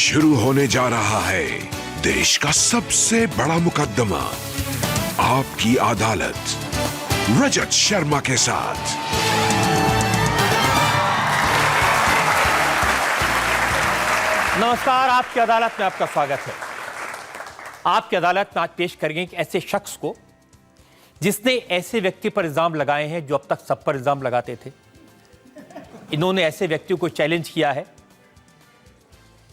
शुरू होने जा रहा है देश का सबसे बड़ा मुकदमा, आपकी अदालत, रजत शर्मा के साथ। नमस्कार, आपकी अदालत में आपका स्वागत है। आपकी अदालत में आज पेश करेंगे एक ऐसे शख्स को जिसने ऐसे व्यक्ति पर इल्जाम लगाए हैं जो अब तक सब पर इल्जाम लगाते थे। इन्होंने ऐसे व्यक्तियों को चैलेंज किया है,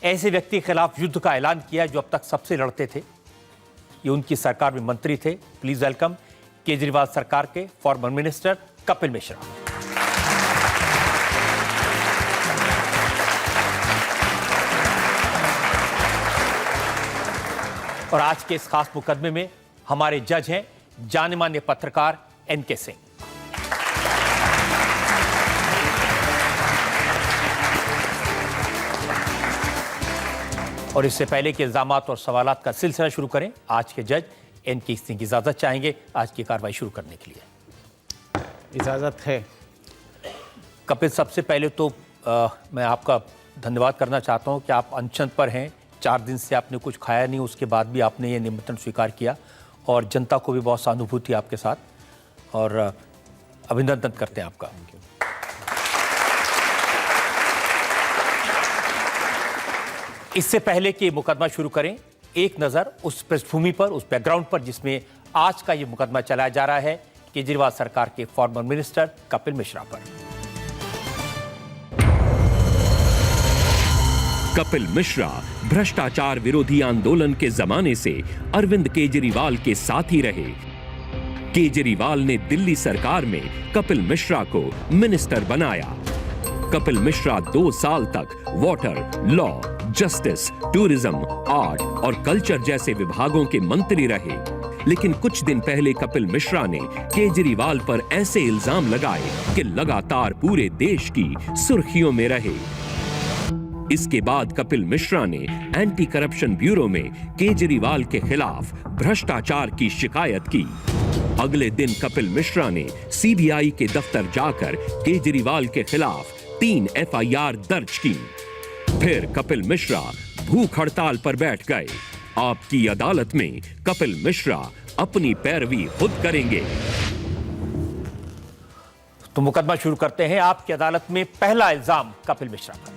ऐसे व्यक्ति के खिलाफ युद्ध का ऐलान किया जो अब तक सबसे लड़ते थे। ये उनकी सरकार में मंत्री थे। प्लीज वेलकम केजरीवाल सरकार के फॉर्मर मिनिस्टर कपिल मिश्रा। और आज के इस खास मुकदमे में हमारे जज हैं जाने माने पत्रकार एनके सिंह। और इससे पहले कि इल्जामात और सवालात का सिलसिला शुरू करें, आज के जज एनके सिंह की इजाजत चाहेंगे आज की कार्रवाई शुरू करने के लिए। इजाजत है। कपिल, सबसे पहले तो मैं आपका धन्यवाद करना चाहता हूं कि आप अनशन पर हैं। 4 दिन से आपने कुछ खाया नहीं, उसके बाद भी आपने ये निमंत्रण स्वीकार किया और जनता को भी बहुत सहानुभूति आपके साथ और अभिनंदन करते हैं आपका। इससे पहले कि मुकदमा शुरू करें, एक नजर उस पृष्ठभूमि पर, उस बैकग्राउंड पर जिसमें आज का ये मुकदमा चलाया जा रहा है केजरीवाल सरकार के फॉर्मर मिनिस्टर कपिल मिश्रा पर। कपिल मिश्रा भ्रष्टाचार विरोधी आंदोलन के जमाने से अरविंद केजरीवाल के साथ ही रहे। केजरीवाल ने दिल्ली सरकार में कपिल मिश्रा को मिनिस्टर बनाया। कपिल मिश्रा 2 साल तक water, law, justice, tourism, art और कल्चर जैसे विभागों के मंत्री रहे। लेकिन कुछ दिन पहले कपिल मिश्रा ने केजरीवाल पर ऐसे इल्जाम लगाए कि लगातार पूरे देश की सुर्खियों में रहे। इसके बाद कपिल मिश्रा ने एंटी करप्शन ब्यूरो में केजरीवाल के खिलाफ भ्रष्टाचार की शिकायत की। अगले दिन कपिल मिश्रा ने सीबीआई के दफ्तर जाकर केजरीवाल के खिलाफ 3 एफआईआर दर्ज की। फिर कपिल मिश्रा भूख हड़ताल पर बैठ गए। आपकी अदालत में कपिल मिश्रा अपनी पैरवी खुद करेंगे। तो मुकदमा शुरू करते हैं। आपकी अदालत में पहला इल्जाम कपिल मिश्रा पर।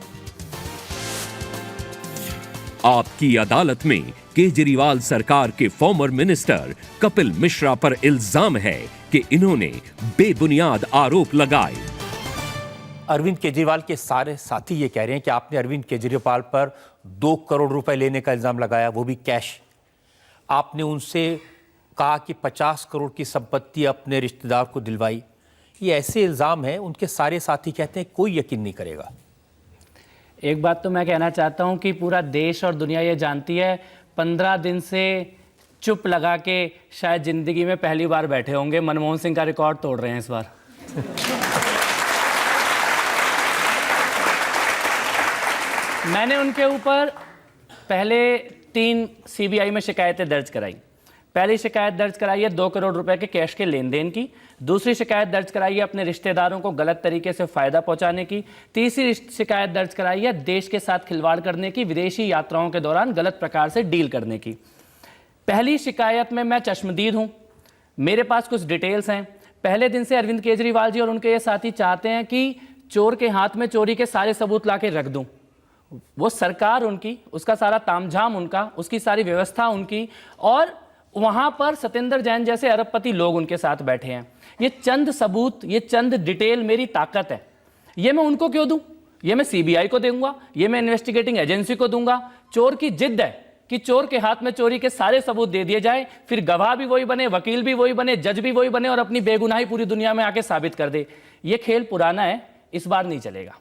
आपकी अदालत में केजरीवाल सरकार के फॉर्मर मिनिस्टर कपिल मिश्रा पर इल्जाम है कि इन्होंने बेबुनियाद आरोप लगाए। अरविंद केजरीवाल के सारे साथी ये कह रहे हैं कि आपने अरविंद केजरीवाल पर 2 करोड़ रुपए लेने का इल्जाम लगाया, वो भी कैश। आपने उनसे कहा कि 50 करोड़ की संपत्ति अपने रिश्तेदार को दिलवाई। ये ऐसे इल्जाम हैं, उनके सारे साथी कहते हैं कोई यकीन नहीं करेगा। एक बात तो मैं कहना चाहता हूं कि पूरा देश और दुनिया ये जानती है, 15 दिन से चुप लगा के शायद जिंदगी में पहली बार बैठे होंगे। मनमोहन सिंह का रिकॉर्ड तोड़ रहे हैं इस बार। मैंने उनके ऊपर पहले 3 सीबीआई में शिकायतें दर्ज कराई। पहली शिकायत दर्ज कराई है 2 करोड़ रुपए के कैश के लेन देन की। दूसरी शिकायत दर्ज कराई है अपने रिश्तेदारों को गलत तरीके से फायदा पहुंचाने की। तीसरी शिकायत दर्ज कराई है देश के साथ खिलवाड़ करने की, विदेशी यात्राओं के दौरान गलत प्रकार से डील करने की। पहली शिकायत में मैं चश्मदीद हूं, मेरे पास कुछ डिटेल्स हैं। पहले दिन से अरविंद केजरीवाल जी और उनके ये साथी चाहते हैं कि चोर के हाथ में चोरी के सारे सबूत ला के रख दूं। वो सरकार उनकी, उसका सारा तामझाम उनका, उसकी सारी व्यवस्था उनकी, और वहां पर सत्येंद्र जैन जैसे अरबपति लोग उनके साथ बैठे हैं। ये चंद सबूत, ये चंद डिटेल मेरी ताकत है। ये मैं उनको क्यों दूं? ये मैं सीबीआई को दूंगा, ये मैं इन्वेस्टिगेटिंग एजेंसी को दूंगा। चोर की जिद है कि चोर के हाथ में चोरी के सारे सबूत दे दिए जाए, फिर गवाह भी वही बने, वकील भी वही बने, जज भी वही बने और अपनी बेगुनाही पूरी दुनिया में आके साबित कर दे। ये खेल पुराना है, इस बार नहीं चलेगा।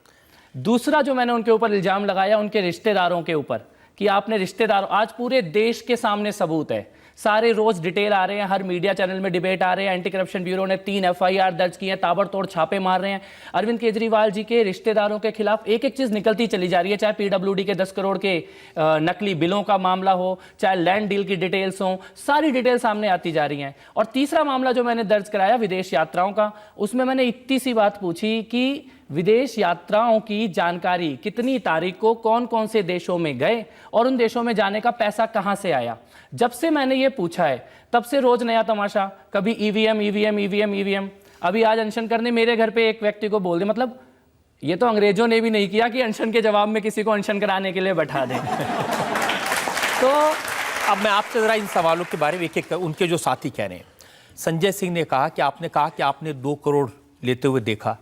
दूसरा जो मैंने उनके ऊपर इल्जाम लगाया, उनके रिश्तेदारों के ऊपर, कि आपने रिश्तेदारों, आज पूरे देश के सामने सबूत है, सारे रोज डिटेल आ रहे हैं, हर मीडिया चैनल में डिबेट आ रहे हैं। एंटी करप्शन ब्यूरो ने 3 एफआईआर दर्ज की हैं, ताबड़तोड़ छापे मार रहे हैं। अरविंद केजरीवाल जी के रिश्तेदारों के खिलाफ एक एक चीज निकलती चली जा रही है, चाहे पीडब्ल्यूडी के 10 करोड़ के नकली बिलों का मामला हो, चाहे लैंड डील की डिटेल्स हो, सारी डिटेल सामने आती जा रही हैं। और तीसरा मामला जो मैंने दर्ज कराया विदेश यात्राओं का, उसमें मैंने इतनी सी बात पूछी कि विदेश यात्राओं की जानकारी, कितनी तारीख को कौन कौन से देशों में गए और उन देशों में जाने का पैसा कहां से आया। जब से मैंने ये पूछा है तब से रोज नया तमाशा, कभी ईवीएम ईवीएम ईवीएम ईवीएम। अभी आज अनशन करने मेरे घर पे एक व्यक्ति को बोल दे, मतलब ये तो अंग्रेजों ने भी नहीं किया कि अनशन के जवाब में किसी को अनशन कराने के लिए बैठा दें। तो अब मैं आपसे जरा इन सवालों के बारे में एक एक उनके जो साथी कह रहे हैं। संजय सिंह ने कहा कि आपने 2 करोड़ लेते हुए देखा।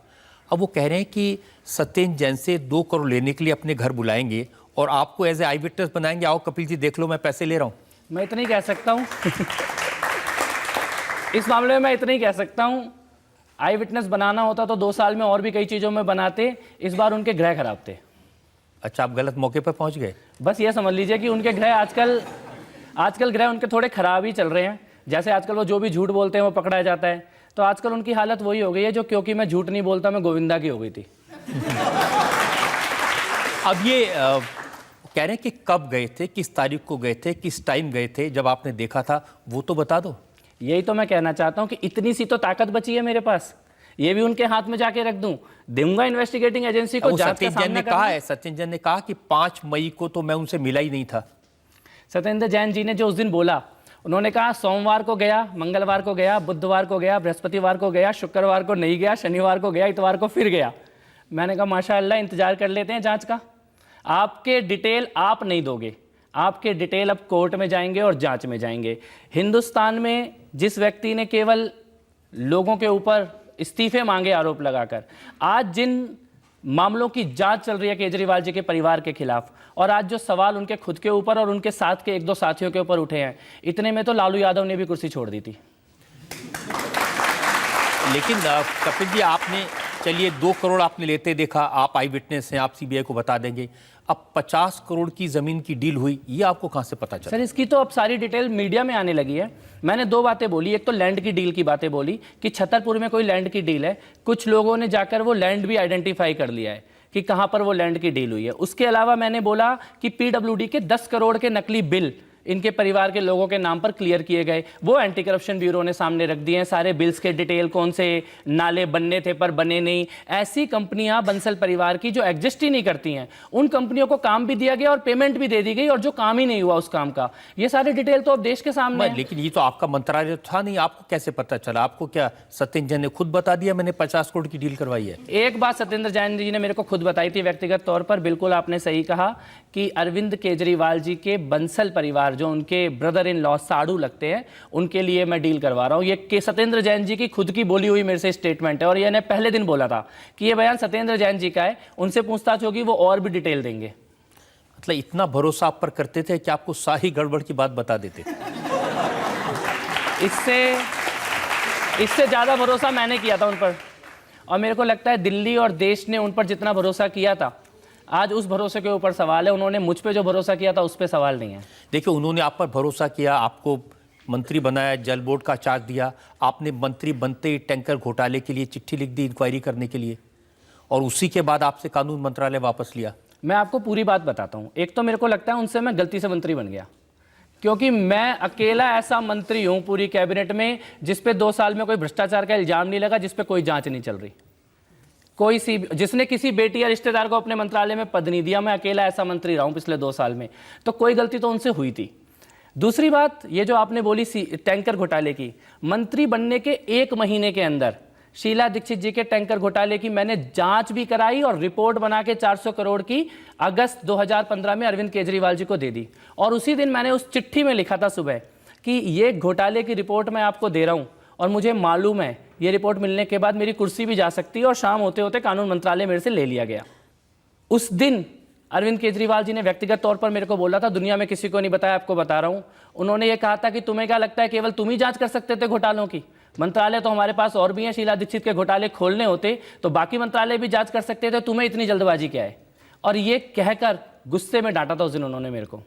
अब वो कह रहे हैं कि सत्येंद्र जैन से 2 करोड़ लेने के लिए अपने घर बुलाएंगे और आपको एज ए आई विटनेस बनाएंगे, आओ कपिल जी देख लो मैं पैसे ले रहा हूँ। मैं इतना ही कह सकता हूँ इस मामले में मैं इतना ही कह सकता हूँ, आई विटनेस बनाना होता तो 2 साल में और भी कई चीज़ों में बनाते। इस बार उनके ग्रह खराब थे। अच्छा, आप गलत मौके पर पहुंच गए। बस ये समझ लीजिए कि उनके ग्रह आजकल ग्रह उनके थोड़े खराब ही चल रहे हैं। जैसे आजकल वो जो भी झूठ बोलते हैं वो पकड़ा जाता है, तो आजकल उनकी हालत वही हो गई है जो क्योंकि मैं झूठ नहीं बोलता मैं गोविंदा की हो गई थी। अब ये कह रहे हैं कि कब गए थे, किस तारीख को गए थे, किस टाइम गए थे, जब आपने देखा था वो तो बता दो। यही तो मैं कहना चाहता हूँ कि इतनी सी तो ताकत बची है मेरे पास, ये भी उनके हाथ में जाके रख दूंगा इन्वेस्टिगेटिंग एजेंसी को। सत्येंद्र जैन ने कहा है, सत्येंद्र जैन ने कहा कि 5 मई को तो मैं उनसे मिला ही नहीं था। सत्येंद्र जैन जी ने जो उस दिन बोला, उन्होंने कहा सोमवार को गया, मंगलवार को गया, बुधवार को गया, बृहस्पतिवार को गया, शुक्रवार को नहीं गया, शनिवार को गया, इतवार को फिर गया। मैंने कहा माशाअल्लाह इंतजार कर लेते हैं जांच का। आपके डिटेल आप नहीं दोगे, आपके डिटेल अब कोर्ट में जाएंगे और जांच में जाएंगे। हिंदुस्तान में जिस व्यक्ति ने केवल लोगों के ऊपर इस्तीफे मांगे आरोप लगाकर, आज जिन मामलों की जांच चल रही है केजरीवाल जी के परिवार के खिलाफ, और आज जो सवाल उनके खुद के ऊपर और उनके साथ के 1-2 साथियों के ऊपर उठे हैं, इतने में तो लालू यादव ने भी कुर्सी छोड़ दी थी। लेकिन कपिल जी, आपने चलिए 2 करोड़ आपने लेते देखा, आप आई विटनेस हैं, आप सीबीआई को बता देंगे। अब 50 करोड़ की जमीन की डील हुई, ये आपको कहां से पता चला? सर, इसकी तो अब सारी डिटेल मीडिया में आने लगी है। मैंने 2 बातें बोली, एक तो लैंड की डील की बातें बोली कि छतरपुर में कोई लैंड की डील है। कुछ लोगों ने जाकर वो लैंड भी आइडेंटिफाई कर लिया है कि कहां पर वो लैंड की डील हुई है। उसके अलावा मैंने बोला कि पीडब्ल्यूडी के 10 करोड़ के नकली बिल इनके परिवार के लोगों के नाम पर क्लियर किए गए, वो एंटी करप्शन ब्यूरो ने सामने रख दिए हैं। सारे बिल्स के डिटेल, कौन से नाले बनने थे पर बने नहीं। ऐसी कंपनियां बंसल परिवार की जो एग्जिस्ट ही नहीं करती हैं, उन कंपनियों को काम भी दिया गया और पेमेंट भी दे दी गई, और जो काम ही नहीं हुआ उस काम का, ये सारी डिटेल तो अब देश के सामने है। लेकिन ये तो आपका मंत्रालय था नहीं, आपको कैसे पता चला? आपको क्या सत्येंद्र जैन ने खुद बता दिया मैंने 50 करोड़ की डील करवाई है? एक बात सत्येंद्र जैन जी ने मेरे को खुद बताई थी व्यक्तिगत तौर पर। बिल्कुल आपने सही कहा कि अरविंद केजरीवाल जी के बंसल परिवार, जो उनके ब्रदर इन लॉ साड़ू लगते हैं, उनके लिए मैं डील करवा रहा हूं। ये सत्येंद्र जैन जी की खुद की बोली हुई मेरे से स्टेटमेंट है, और ये ने पहले दिन बोला था कि ये बयान सत्येंद्र जैन जी का है। उनसे पूछताछ होगी, वो और भी डिटेल देंगे। मतलब इतना भरोसा आप पर करते थे कि आपको सारी गड़बड़ की बात बता देते? इससे ज्यादा भरोसा मैंने किया था उन पर, और मेरे को लगता है दिल्ली और देश ने उन पर जितना भरोसा किया था, आज उस भरोसे के ऊपर सवाल है। उन्होंने मुझ पे जो भरोसा किया था उस पे सवाल नहीं है। देखिए, उन्होंने आप पर भरोसा किया, आपको मंत्री बनाया, जल बोर्ड का चार्ज दिया, आपने मंत्री बनते ही टैंकर घोटाले के लिए चिट्ठी लिख दी इंक्वायरी करने के लिए, और उसी के बाद आपसे कानून मंत्रालय वापस लिया। मैं आपको पूरी बात बताता हूँ। एक तो मेरे को लगता है उनसे मैं गलती से मंत्री बन गया, क्योंकि मैं अकेला ऐसा मंत्री हूँ पूरी कैबिनेट में जिस पे 2 साल में कोई भ्रष्टाचार का इल्जाम नहीं लगा, जिस पे कोई जांच नहीं चल रही, जिसने किसी बेटी या रिश्तेदार को अपने मंत्रालय में पद नहीं दिया। मैं अकेला ऐसा मंत्री रहा हूं पिछले 2 साल में, तो कोई गलती तो उनसे हुई थी। दूसरी बात, ये जो आपने बोली टैंकर घोटाले की, मंत्री बनने के 1 महीने के अंदर शीला दीक्षित जी के टैंकर घोटाले की मैंने जांच भी कराई और रिपोर्ट बना के 400 करोड़ की अगस्त 2015 में अरविंद केजरीवाल जी को दे दी। और उसी दिन मैंने उस चिट्ठी में लिखा था सुबह कि ये घोटाले की रिपोर्ट मैं आपको दे रहा हूं, और मुझे मालूम है ये रिपोर्ट मिलने के बाद मेरी कुर्सी भी जा सकती है, और शाम होते होते कानून मंत्रालय मेरे से ले लिया गया। उस दिन अरविंद केजरीवाल जी ने व्यक्तिगत तौर पर मेरे को बोला था, दुनिया में किसी को नहीं बताया, आपको बता रहा हूं। उन्होंने ये कहा था कि तुम्हें क्या लगता है केवल तुम ही जांच कर सकते थे घोटालों की? मंत्रालय तो हमारे पास और भी हैं। शीला दीक्षित के घोटाले खोलने होते तो बाकी मंत्रालय भी जांच कर सकते थे, तुम्हें इतनी जल्दबाजी क्या है? और ये कहकर गुस्से में डांटा था उस दिन उन्होंने मेरे को।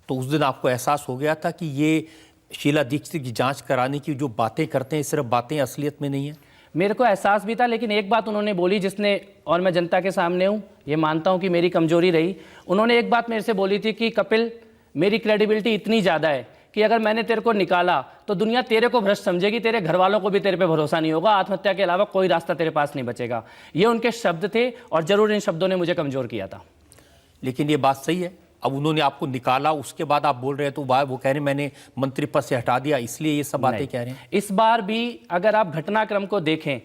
तो उस दिन आपको एहसास हो गया था कि ये शीला दीक्षित की जांच कराने की जो बातें करते हैं, सिर्फ बातें, असलियत में नहीं है? मेरे को एहसास भी था, लेकिन एक बात उन्होंने बोली जिसने, और मैं जनता के सामने हूं, ये मानता हूं कि मेरी कमजोरी रही। उन्होंने एक बात मेरे से बोली थी कि कपिल, मेरी क्रेडिबिलिटी इतनी ज़्यादा है कि अगर मैंने तेरे को निकाला तो दुनिया तेरे को भ्रष्ट समझेगी, तेरे घर वालों को भी तेरे पे भरोसा नहीं होगा, आत्महत्या के अलावा कोई रास्ता तेरे पास नहीं बचेगा। ये उनके शब्द थे और जरूर इन शब्दों ने मुझे कमजोर किया था। लेकिन ये बात सही है, अब उन्होंने आपको निकाला, उसके बाद आप बोल रहे हैं तो वो कह रहे हैं मैंने मंत्री पद से हटा दिया, इसलिए ये सब बातें कह रहे हैं। इस बार भी अगर आप घटनाक्रम को देखें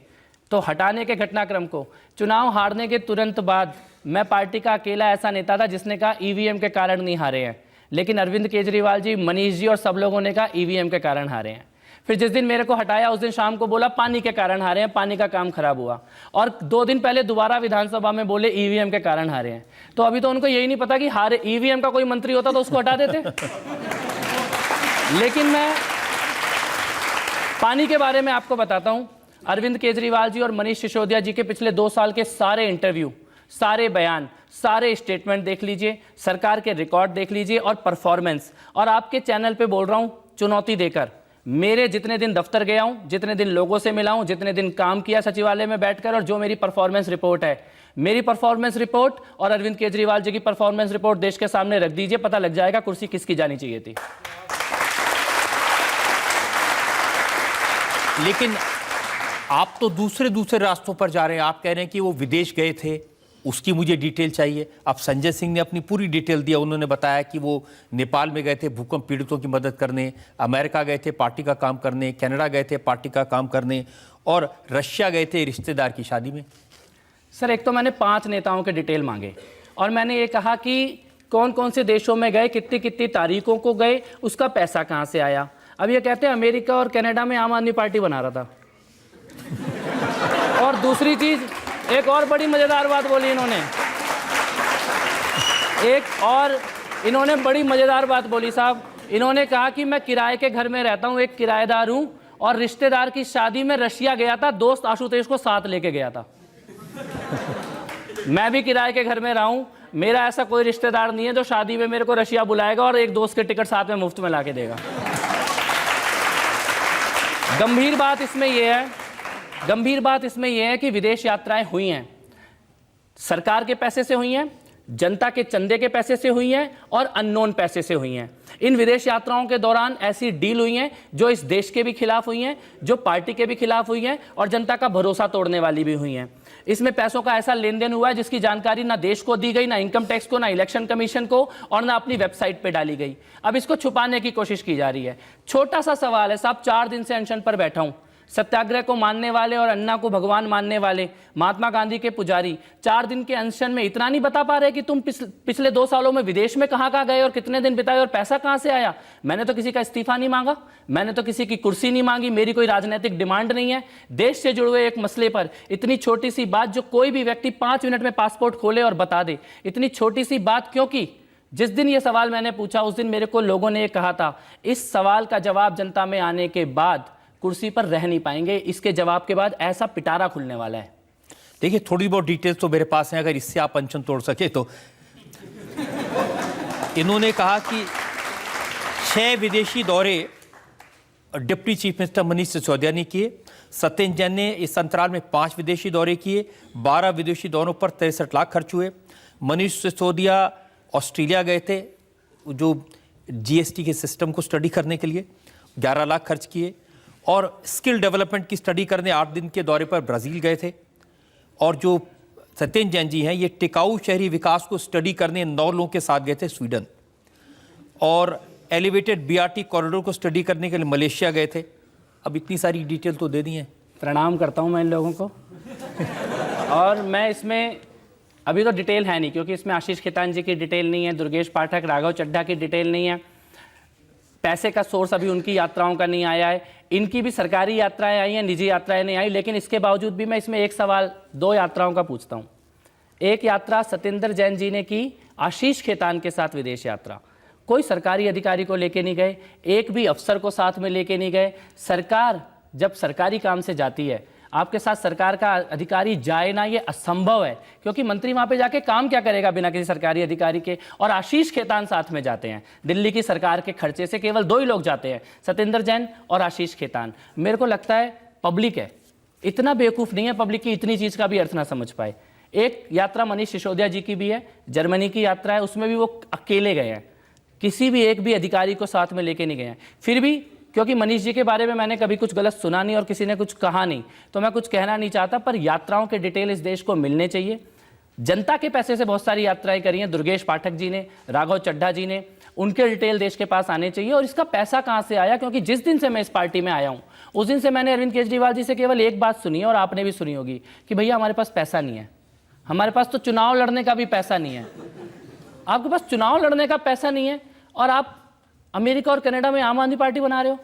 तो हटाने के घटनाक्रम को, चुनाव हारने के तुरंत बाद मैं पार्टी का अकेला ऐसा नेता था जिसने कहा ईवीएम के कारण नहीं हारे हैं, लेकिन अरविंद केजरीवाल जी, मनीष जी और सब लोगों ने कहा ईवीएम के कारण हारे हैं। फिर जिस दिन मेरे को हटाया उस दिन शाम को बोला पानी के कारण हारे हैं, पानी का काम खराब हुआ, और 2 दिन पहले दोबारा विधानसभा में बोले ईवीएम के कारण हारे हैं। तो अभी तो उनको यही नहीं पता कि हारे ईवीएम का कोई मंत्री होता तो उसको हटा देते। लेकिन मैं पानी के बारे में आपको बताता हूं, अरविंद केजरीवाल जी और मनीष सिसोदिया जी के पिछले 2 साल के सारे इंटरव्यू, सारे बयान, सारे स्टेटमेंट देख लीजिए, सरकार के रिकॉर्ड देख लीजिए और परफॉर्मेंस, और आपके चैनल पे बोल रहा हूं चुनौती देकर, मेरे जितने दिन दफ्तर गया हूं, जितने दिन लोगों से मिला हूं, जितने दिन काम किया सचिवालय में बैठकर, और जो मेरी परफॉर्मेंस रिपोर्ट है, मेरी परफॉर्मेंस रिपोर्ट और अरविंद केजरीवाल जी की परफॉर्मेंस रिपोर्ट देश के सामने रख दीजिए, पता लग जाएगा कुर्सी किसकी जानी चाहिए थी। लेकिन आप तो दूसरे रास्तों पर जा रहे हैं। आप कह रहे हैं कि वो विदेश गए थे, उसकी मुझे डिटेल चाहिए। अब संजय सिंह ने अपनी पूरी डिटेल दिया, उन्होंने बताया कि वो नेपाल में गए थे भूकंप पीड़ितों की मदद करने, अमेरिका गए थे पार्टी का काम करने, कनाडा गए थे पार्टी का काम करने, और रशिया गए थे रिश्तेदार की शादी में। सर, एक तो मैंने 5 नेताओं के डिटेल मांगे और मैंने ये कहा कि कौन कौन से देशों में गए, कितनी कितनी तारीखों को गए, उसका पैसा कहाँ से आया। अब ये कहते हैं अमेरिका और कनाडा में आम आदमी पार्टी बना रहा था। और दूसरी चीज, एक और बड़ी मजेदार बात बोली इन्होंने बड़ी मजेदार बात बोली साहब। इन्होंने कहा कि मैं किराए के घर में रहता हूं, एक किराएदार हूं, और रिश्तेदार की शादी में रशिया गया था, दोस्त आशुतोष को साथ लेके गया था। मैं भी किराए के घर में रहा हूं, मेरा ऐसा कोई रिश्तेदार नहीं है जो शादी में मेरे को रशिया बुलाएगा और एक दोस्त के टिकट साथ में मुफ्त में ला के देगा। गंभीर बात इसमें यह है कि विदेश यात्राएं हुई हैं, सरकार के पैसे से हुई हैं, जनता के चंदे के पैसे से हुई हैं और अननोन पैसे से हुई हैं। इन विदेश यात्राओं के दौरान ऐसी डील हुई हैं जो इस देश के भी खिलाफ हुई हैं, जो पार्टी के भी खिलाफ हुई हैं और जनता का भरोसा तोड़ने वाली भी हुई हैं। इसमें पैसों का ऐसा लेन देन हुआ है जिसकी जानकारी ना देश को दी गई, ना इनकम टैक्स को, ना इलेक्शन कमीशन को, और ना अपनी वेबसाइट पे डाली गई। अब इसको छुपाने की कोशिश की जा रही है। छोटा सा सवाल है साहब, 4 दिन से अनशन पर बैठा हूं, सत्याग्रह को मानने वाले और अन्ना को भगवान मानने वाले, महात्मा गांधी के पुजारी 4 दिन के अनशन में इतना नहीं बता पा रहे कि तुम पिछले 2 सालों में विदेश में कहां गए और कितने दिन बिताए और पैसा कहां से आया। मैंने तो किसी का इस्तीफा नहीं मांगा, मैंने तो किसी की कुर्सी नहीं मांगी, मेरी कोई राजनीतिक डिमांड नहीं है। देश से जुड़े हुए एक मसले पर इतनी छोटी सी बात जो कोई भी व्यक्ति 5 मिनट में पासपोर्ट खोले और बता दे, इतनी छोटी सी बात, क्योंकि जिस दिन ये सवाल मैंने पूछा उस दिन मेरे को लोगों ने ये कहा था इस सवाल का जवाब जनता में आने के बाद कुर्सी पर रह नहीं पाएंगे, इसके जवाब के बाद ऐसा पिटारा खुलने वाला है। देखिए, थोड़ी बहुत डिटेल्स तो मेरे पास हैं, अगर इससे आप अनशन तोड़ सके तो। इन्होंने कहा कि 6 विदेशी दौरे deputy chief minister Manish Sisodia ने किए, सत्येंद्र जैन ने इस अंतराल में 5 विदेशी दौरे किए, 12 विदेशी दौरों पर 63 लाख खर्च हुए। मनीष सिसोदिया ऑस्ट्रेलिया गए थे जो जीएसटी के सिस्टम को स्टडी करने के लिए, 11 लाख खर्च किए, और स्किल डेवलपमेंट की स्टडी करने 8 दिन के दौरे पर ब्राज़ील गए थे। और जो सत्येंद्र जैन जी हैं, ये टिकाऊ शहरी विकास को स्टडी करने 9 लोगों के साथ गए थे स्वीडन, और एलिवेटेड बीआरटी कॉरिडोर को स्टडी करने के लिए मलेशिया गए थे। अब इतनी सारी डिटेल तो दे दी हैं। प्रणाम करता हूं मैं इन लोगों को। और मैं इसमें अभी तो डिटेल है नहीं, क्योंकि इसमें आशीष खेतान जी की डिटेल नहीं है, दुर्गेश पाठक, राघव चड्ढा की डिटेल नहीं है, पैसे का सोर्स अभी उनकी यात्राओं का नहीं आया है। इनकी भी सरकारी यात्राएं आई हैं, निजी यात्राएं नहीं आई, लेकिन इसके बावजूद भी मैं इसमें एक सवाल 2 यात्राओं का पूछता हूं। एक यात्रा सत्येंद्र जैन जी ने की आशीष खेतान के साथ विदेश यात्रा, कोई सरकारी अधिकारी को लेके नहीं गए, एक भी अफसर को साथ में लेके नहीं गए। सरकार जब सरकारी काम से जाती है, आपके साथ सरकार का अधिकारी जाए ना, ये असंभव है, क्योंकि मंत्री वहां पे जाके काम क्या करेगा बिना किसी सरकारी अधिकारी के। और आशीष खेतान साथ में जाते हैं, दिल्ली की सरकार के खर्चे से केवल 2 ही लोग जाते हैं, सत्येंद्र जैन और आशीष खेतान। मेरे को लगता है पब्लिक है, इतना बेवकूफ़ नहीं है पब्लिक की इतनी चीज़ का भी अर्थ ना समझ पाए। एक यात्रा मनीष सिसोदिया जी की भी है, जर्मनी की यात्रा है, उसमें भी वो अकेले गए हैं। किसी भी एक भी अधिकारी को साथ में लेके नहीं गए हैं। फिर भी क्योंकि मनीष जी के बारे में मैंने कभी कुछ गलत सुना नहीं और किसी ने कुछ कहा नहीं, तो मैं कुछ कहना नहीं चाहता, पर यात्राओं के डिटेल इस देश को मिलने चाहिए। जनता के पैसे से बहुत सारी यात्राएं करी हैं दुर्गेश पाठक जी ने, राघव चड्ढा जी ने, उनके डिटेल देश के पास आने चाहिए। और इसका पैसा कहाँ से आया, क्योंकि जिस दिन से मैं इस पार्टी में आया हूँ उस दिन से मैंने अरविंद केजरीवाल जी से केवल एक बात सुनी है, और आपने भी सुनी होगी, कि भैया हमारे पास पैसा नहीं है, हमारे पास तो चुनाव लड़ने का भी पैसा नहीं है। आपके पास चुनाव लड़ने का पैसा नहीं है और आप अमेरिका और कनाडा में आम आदमी पार्टी बना रहे हो।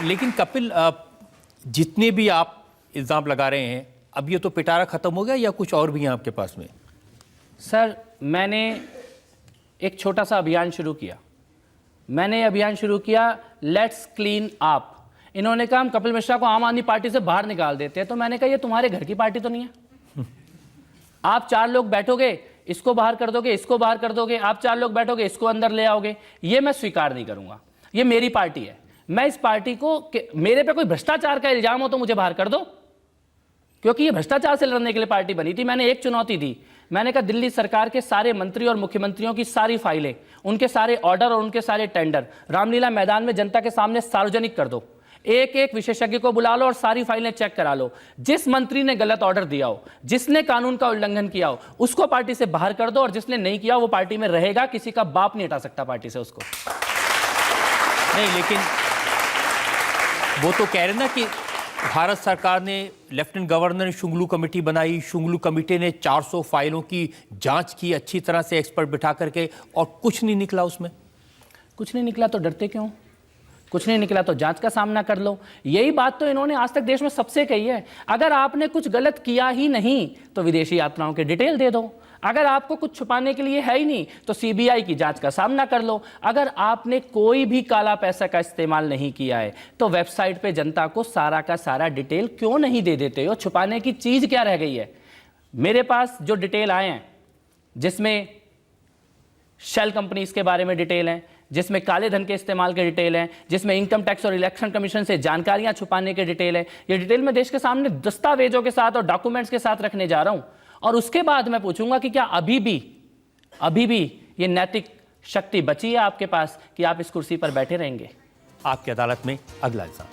लेकिन कपिल, जितने भी आप इल्ज़ाम लगा रहे हैं, अब ये तो पिटारा खत्म हो गया या कुछ और भी है आपके पास में? सर, मैंने एक छोटा सा अभियान शुरू किया। मैंने अभियान शुरू किया, लेट्स क्लीन अप। इन्होंने कहा हम कपिल मिश्रा को आम आदमी पार्टी से बाहर निकाल देते हैं, तो मैंने कहा ये तुम्हारे घर की पार्टी तो नहीं है। आप 4 लोग बैठोगे, इसको बाहर कर दोगे, इसको बाहर कर दोगे, आप 4 लोग बैठोगे, इसको अंदर ले आओगे, ये मैं स्वीकार नहीं करूंगा। ये मेरी पार्टी है, मैं इस पार्टी को, मेरे पे कोई भ्रष्टाचार का इल्जाम हो तो मुझे बाहर कर दो, क्योंकि ये भ्रष्टाचार से लड़ने के लिए पार्टी बनी थी। मैंने एक चुनौती दी, मैंने कहा दिल्ली सरकार के सारे मंत्री और मुख्यमंत्रियों की सारी फाइलें, उनके सारे ऑर्डर और उनके सारे टेंडर रामलीला मैदान में जनता के सामने सार्वजनिक कर दो। एक एक विशेषज्ञ को बुला लो और सारी फाइलें चेक करा लो। जिस मंत्री ने गलत ऑर्डर दिया हो, जिसने कानून का उल्लंघन किया हो, उसको पार्टी से बाहर कर दो, और जिसने नहीं किया वो पार्टी में रहेगा, किसी का बाप नहीं हटा सकता पार्टी से उसको। नहीं, लेकिन वो तो कह रहे ना कि भारत सरकार ने, लेफ्टिनेंट गवर्नर ने शुंगलू कमेटी बनाई, शुंगलू कमेटी ने 400 फाइलों की जांच की अच्छी तरह से, एक्सपर्ट बिठा करके, और कुछ नहीं निकला उसमें। कुछ नहीं निकला तो डरते क्यों? कुछ नहीं निकला तो जांच का सामना कर लो। यही बात तो इन्होंने आज तक देश में सबसे कही है। अगर आपने कुछ गलत किया ही नहीं तो विदेशी यात्राओं के डिटेल दे दो। अगर आपको कुछ छुपाने के लिए है ही नहीं तो सीबीआई की जांच का सामना कर लो। अगर आपने कोई भी काला पैसा का इस्तेमाल नहीं किया है तो वेबसाइट पे जनता को सारा का सारा डिटेल क्यों नहीं दे देते हो? छुपाने की चीज क्या रह गई है? मेरे पास जो डिटेल आए हैं, जिसमें शेल कंपनीज के बारे में डिटेल है, जिसमें काले धन के इस्तेमाल के डिटेल है, जिसमें इनकम टैक्स और इलेक्शन कमीशन से जानकारियां छुपाने के डिटेल है, ये डिटेल मैं देश के सामने दस्तावेजों के साथ और डॉक्यूमेंट्स के साथ रखने जा रहा हूं। और उसके बाद मैं पूछूंगा कि क्या अभी भी ये नैतिक शक्ति बची है आपके पास कि आप इस कुर्सी पर बैठे रहेंगे? आपकी अदालत में अगला इल्जाम।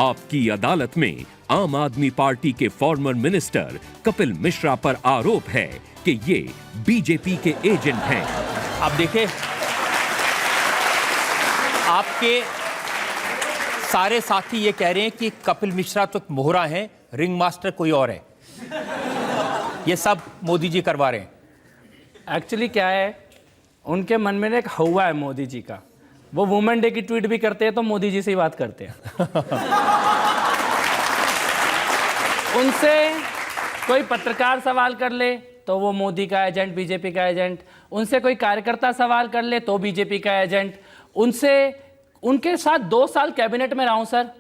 आपकी अदालत में आम आदमी पार्टी के फॉर्मर मिनिस्टर कपिल मिश्रा पर आरोप है कि ये बीजेपी के एजेंट हैं। आप देखिए, आपके सारे साथी ये कह रहे हैं कि कपिल मिश्रा तो मोहरा हैं, रिंग मास्टर कोई और है। ये सब मोदी जी करवा रहे हैं। एक्चुअली क्या है, उनके मन में एक हवा है मोदी जी का। वो वुमेन डे की ट्वीट भी करते हैं तो मोदी जी से ही बात करते हैं। उनसे कोई पत्रकार सवाल कर ले तो वो मोदी का एजेंट, बीजेपी का एजेंट। उनसे कोई कार्यकर्ता सवाल कर ले तो बीजेपी का एजेंट। उनके साथ 2 साल कैबिनेट में रहा हूं सर,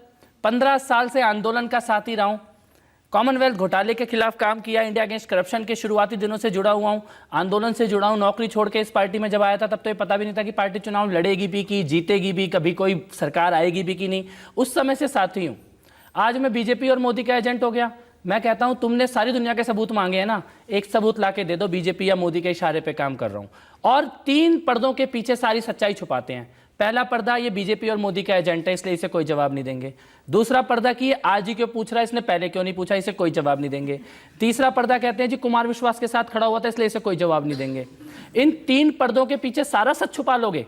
15 साल से आंदोलन का साथी रहा हूं, कॉमनवेल्थ घोटाले के खिलाफ काम किया, इंडिया अगेंस्ट करप्शन के शुरुआती दिनों से जुड़ा हुआ हूं, आंदोलन से जुड़ा हूं। नौकरी छोड़ के इस पार्टी में जब आया था तब तो ये पता भी नहीं था कि पार्टी चुनाव लड़ेगी भी कि जीतेगी भी, कभी कोई सरकार आएगी भी कि नहीं। उस समय से साथी हूं। आज मैं बीजेपी और मोदी का एजेंट हो गया। मैं कहता हूं तुमने सारी दुनिया के सबूत मांगे हैं ना, एक सबूत लाके दे दो, बीजेपी या मोदी के इशारे पे काम कर रहा हूं। और 3 पर्दों के पीछे सारी सच्चाई छुपाते हैं। पहला पर्दा, ये बीजेपी और मोदी का एजेंट है इसलिए इसे कोई जवाब नहीं देंगे। दूसरा पर्दा कि ये आज ही क्यों पूछ रहा है, इसने पहले क्यों नहीं पूछा, इसे कोई जवाब नहीं देंगे। तीसरा पर्दा कहते हैं जी कुमार विश्वास के साथ खड़ा हुआ था इसलिए इसे कोई जवाब नहीं देंगे। इन 3 पर्दों के पीछे सारा सच छुपा लोगे।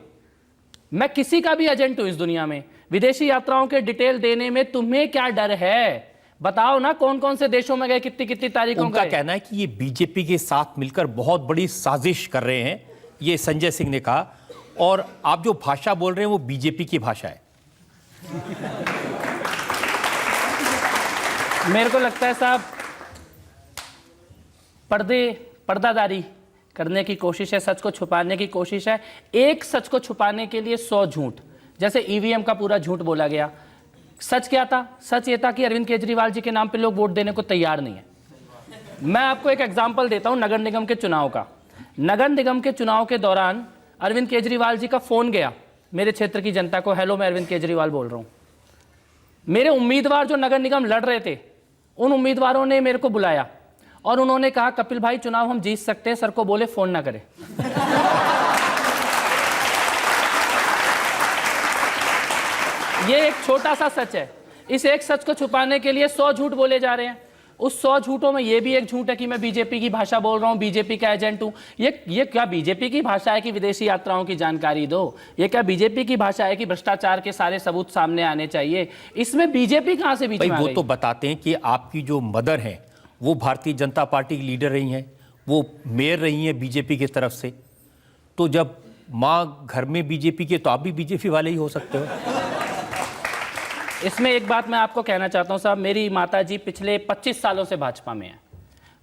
मैं किसी का भी एजेंट हूं इस दुनिया में। विदेशी यात्राओं के डिटेल देने में तुम्हें क्या डर है? बताओ ना, कौन कौन से देशों में गए, कितनी कितनी तारीखों उनका गए? कहना है कि ये बीजेपी के साथ मिलकर बहुत बड़ी साजिश कर रहे हैं, ये संजय सिंह ने कहा। और आप जो भाषा बोल रहे हैं वो बीजेपी की भाषा है। मेरे को लगता है साहब पर्दादारी करने की कोशिश है, सच को छुपाने की कोशिश है। एक सच को छुपाने के लिए 100 झूठ। जैसे ईवीएम का पूरा झूठ बोला गया। सच क्या था? सच ये था कि अरविंद केजरीवाल जी के नाम पे लोग वोट देने को तैयार नहीं है। मैं आपको एक एग्जांपल देता हूं नगर निगम के चुनाव का। नगर निगम के चुनाव के दौरान अरविंद केजरीवाल जी का फोन गया मेरे क्षेत्र की जनता को, हेलो मैं अरविंद केजरीवाल बोल रहा हूं। मेरे उम्मीदवार जो नगर निगम लड़ रहे थे उन उम्मीदवारों ने मेरे को बुलाया और उन्होंने कहा कपिल भाई चुनाव हम जीत सकते हैं, सर को बोले फोन ना करें। ये एक छोटा सा सच है। इस एक सच को छुपाने के लिए 100 झूठ बोले जा रहे हैं। उस 100 झूठों में ये भी एक झूठ है कि मैं बीजेपी की भाषा बोल रहा हूं, बीजेपी का एजेंट हूं। ये क्या बीजेपी की भाषा है कि विदेशी यात्राओं की जानकारी दो? ये क्या बीजेपी की भाषा है कि भ्रष्टाचार के सारे सबूत सामने आने चाहिए? इसमें बीजेपी कहां से बीच में आ वो गई? तो बताते हैं कि आपकी जो मदर हैं वो भारतीय जनता पार्टी की लीडर रही हैं, वो मेयर रही हैं बीजेपी की तरफ से। तो जब माँ घर में बीजेपी के, तो आप भी बीजेपी वाले ही हो सकते हो। इसमें एक बात मैं आपको कहना चाहता हूं साहब, मेरी माताजी पिछले 25 सालों से भाजपा में है।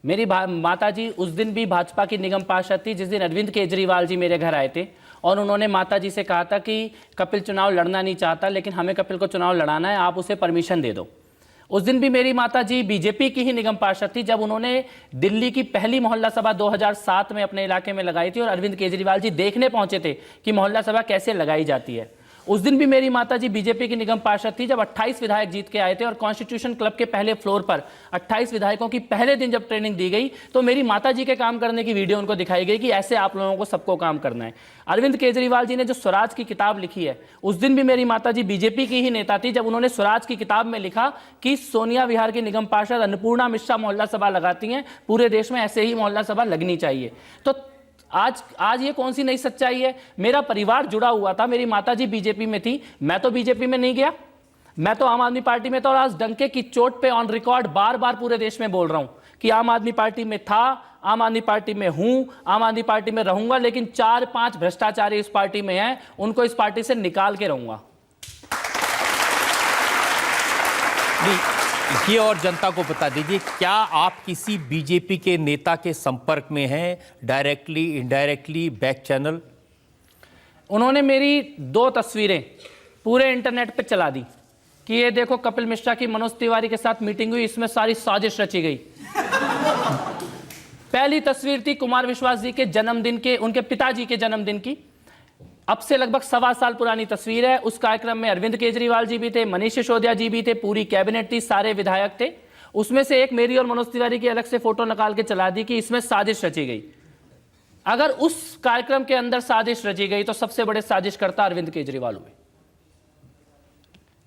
मेरी माताजी उस दिन भी भाजपा की निगम पार्षद थी जिस दिन अरविंद केजरीवाल जी मेरे घर आए थे और उन्होंने माताजी से कहा था कि कपिल चुनाव लड़ना नहीं चाहता, लेकिन हमें कपिल को चुनाव लड़ाना है, आप उसे परमिशन दे दो। उस दिन भी मेरी माताजी बीजेपी की ही निगम पार्षद थी जब उन्होंने दिल्ली की पहली मोहल्ला सभा 2007 में अपने इलाके में लगाई थी और अरविंद केजरीवाल जी देखने पहुंचे थे कि मोहल्ला सभा कैसे लगाई जाती है। उस दिन भी मेरी माताजी बीजेपी की निगम पार्षद थी जब 28 विधायक जीत के आए थे और कॉन्स्टिट्यूशन क्लब के पहले फ्लोर पर 28 विधायकों की पहले दिन जब ट्रेनिंग दी गई तो मेरी माताजी के काम करने की वीडियो उनको दिखाई गई कि ऐसे आप लोगों को सबको काम करना है। अरविंद केजरीवाल जी ने जो स्वराज की किताब लिखी है, उस दिन भी मेरी माताजी बीजेपी की ही नेता थी जब उन्होंने स्वराज की किताब में लिखा कि सोनिया विहार की निगम पार्षद अन्नपूर्णा मिश्रा मोहल्ला सभा लगाती हैं, पूरे देश में ऐसे ही मोहल्ला सभा लगनी चाहिए। तो आज ये कौन सी नई सच्चाई है? मेरा परिवार जुड़ा हुआ था, मेरी माताजी बीजेपी में थी, मैं तो बीजेपी में नहीं गया, मैं तो आम आदमी पार्टी में था और आज डंके की चोट पे ऑन रिकॉर्ड बार बार पूरे देश में बोल रहा हूं कि आम आदमी पार्टी में था, आम आदमी पार्टी में हूं, आम आदमी पार्टी में रहूंगा, लेकिन 4-5 भ्रष्टाचारी इस पार्टी में हैं, उनको इस पार्टी से निकाल के रहूंगा। ये और जनता को बता दीजिए, क्या आप किसी बीजेपी के नेता के संपर्क में हैं, डायरेक्टली, इनडायरेक्टली, बैक चैनल? उन्होंने मेरी 2 तस्वीरें पूरे इंटरनेट पे चला दी कि ये देखो कपिल मिश्रा की मनोज तिवारी के साथ मीटिंग हुई, इसमें सारी साजिश रची गई। पहली तस्वीर थी कुमार विश्वास जी के जन्मदिन के, उनके पिताजी के जन्मदिन की। अब से लगभग 1.25 साल पुरानी तस्वीर है। उस कार्यक्रम में अरविंद केजरीवाल जी भी थे, मनीष सिसोदिया जी भी थे, पूरी कैबिनेट थी, सारे विधायक थे। उसमें से एक मेरी और मनोज तिवारी की अलग से फोटो निकाल के चला दी कि इसमें साजिश रची गई। अगर उस कार्यक्रम के अंदर साजिश रची गई तो सबसे बड़े साजिशकर्ता अरविंद केजरीवाल हुए।